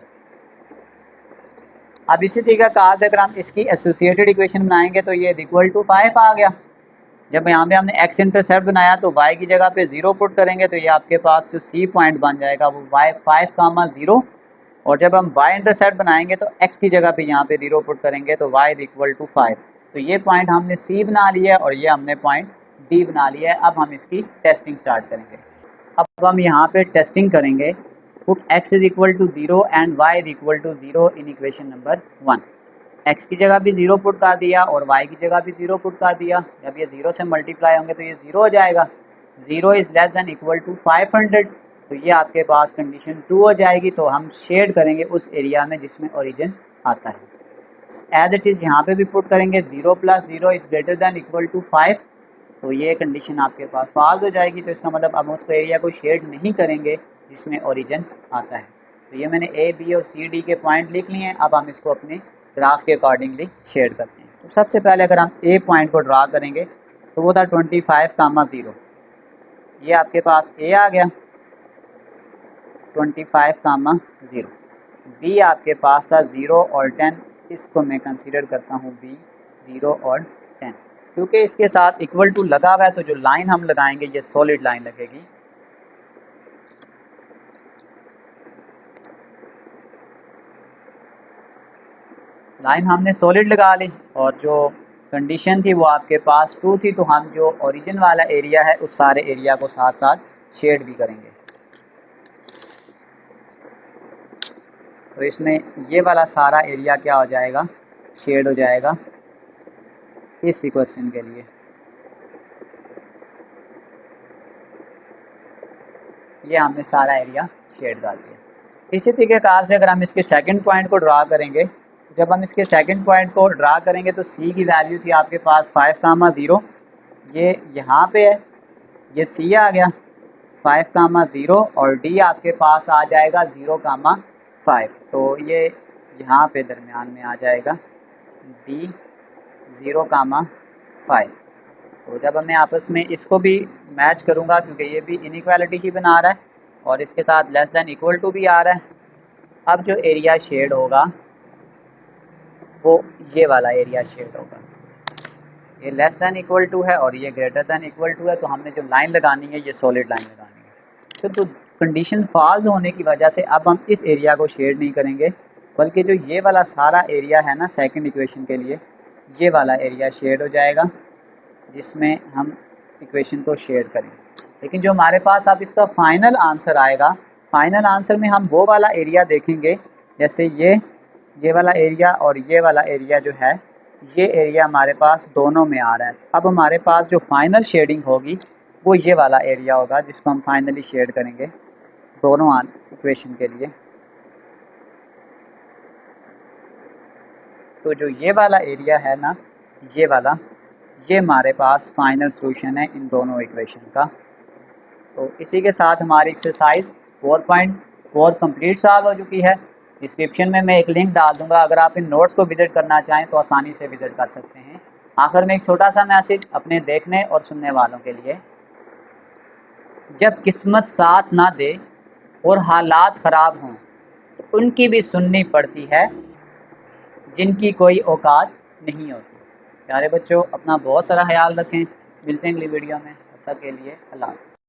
अब इसी तरीका से अगर हम इसकी एसोसिएटेड इक्वेशन बनाएंगे तो ये = 5 आ गया। जब यहाँ पे हमने x इंटरसेप्ट बनाया तो y की जगह पे 0 पुट करेंगे तो ये आपके पास जो C पॉइंट बन जाएगा वो 5, 0। और जब हम y इंटरसेप्ट बनाएंगे तो x की जगह पे यहाँ पे 0 पुट करेंगे तो y = 5। तो ये पॉइंट हमने C बना लिया और ये हमने पॉइंट D बना लिया है। अब हम इसकी टेस्टिंग स्टार्ट करेंगे। अब हम यहाँ पे टेस्टिंग करेंगे, put x = 0 and y = 0 in equation number 1। x की जगह भी 0 पुट कर दिया और y की जगह भी 0 पुट कर दिया। जब ये 0 से मल्टीप्लाई होंगे तो ये 0 हो जाएगा। 0 = लेस देन इक्वल टू 500, तो ये आपके पास कंडीशन 2 हो जाएगी। तो हम शेड करेंगे उस एरिया में जिसमें ओरिजिन आता है। एज इट इज़ यहाँ पे भी पुट करेंगे 0 + 0 is greater than equal to 5, तो ये कंडीशन आपके पास फॉल्स हो जाएगी। तो इसका मतलब अब उस एरिया को शेड नहीं करेंगे जिसमें ओरिजिन आता है। तो ये मैंने A, B और C, D के पॉइंट लिख लिए हैं। अब हम इसको अपने ग्राफ के अकॉर्डिंगली शेड करते हैं। तो सबसे पहले अगर हम A पॉइंट को ड्रा करेंगे तो वो था 25, 0। ये आपके पास A आ गया 25, 0। B आपके पास था 0 और 10, इसको मैं कंसीडर करता हूँ B 0 और 10। क्योंकि इसके साथ इक्वल टू लगा हुआ है तो जो लाइन हम लगाएंगे ये सॉलिड लाइन लगेगी। लाइन हमने सॉलिड लगा ली और जो कंडीशन थी वो आपके पास ट्रू थी। तो हम जो ओरिजिन वाला एरिया है उस सारे एरिया को साथ साथ शेड भी करेंगे। तो इसमें ये वाला सारा एरिया क्या हो जाएगा, शेड हो जाएगा इस इक्वेशन के लिए। ये हमने सारा एरिया शेड कर दिया। इसी तरीके से अगर हम इसके सेकंड पॉइंट को ड्रा करेंगे, जब हम इसके सेकंड पॉइंट को ड्रा करेंगे तो C की वैल्यू थी आपके पास 5, 0। ये यहाँ पे है, ये C आ गया 5,0 और डी आपके पास आ जाएगा 0,5। तो ये यहाँ पे दरमियान में आ जाएगा डी 0,5। तो जब मैं आपस में इसको भी मैच करूँगा, क्योंकि ये भी इनइक्वालिटी ही बना रहा है और इसके साथ लेस दैन इक्वल टू भी आ रहा है, अब जो एरिया शेड होगा वो ये वाला एरिया शेड होगा। ये लेस दैन इक्वल टू है और ये ग्रेटर दैन इक्वल टू है, तो हमने जो लाइन लगानी है ये सॉलिड लाइन लगानी है। तो कंडीशन फॉल्स होने की वजह से अब हम इस एरिया को शेड नहीं करेंगे, बल्कि जो ये वाला सारा एरिया है ना सेकंड इक्वेशन के लिए, ये वाला एरिया शेड हो जाएगा जिसमें हम इक्वेशन को शेड करेंगे। लेकिन जो हमारे पास अब इसका फाइनल आंसर आएगा, फाइनल आंसर में हम वो वाला एरिया देखेंगे, जैसे ये वाला एरिया और ये वाला एरिया जो है, ये एरिया हमारे पास दोनों में आ रहा है। अब हमारे पास जो फाइनल शेडिंग होगी वो ये वाला एरिया होगा जिसको हम फाइनली शेड करेंगे दोनों इक्वेशन के लिए। तो जो ये वाला एरिया है ना, ये वाला, ये हमारे पास फाइनल सॉल्यूशन है इन दोनों इक्वेशन का। तो इसी के साथ हमारी एक्सरसाइज 4.4 कंप्लीट सॉल्व हो चुकी है। डिस्क्रिप्शन में मैं एक लिंक डाल दूंगा, अगर आप इन नोट्स को विजिट करना चाहें तो आसानी से विजिट कर सकते हैं। आखिर में एक छोटा सा मैसेज अपने देखने और सुनने वालों के लिए, जब किस्मत साथ ना दे और हालात ख़राब हों तो उनकी भी सुननी पड़ती है जिनकी कोई औकात नहीं होती। प्यारे बच्चों, अपना बहुत सारा ख्याल रखें। मिलते हैं अगली वीडियो में, तब तक के लिए अल्लाह हाफ़िज़।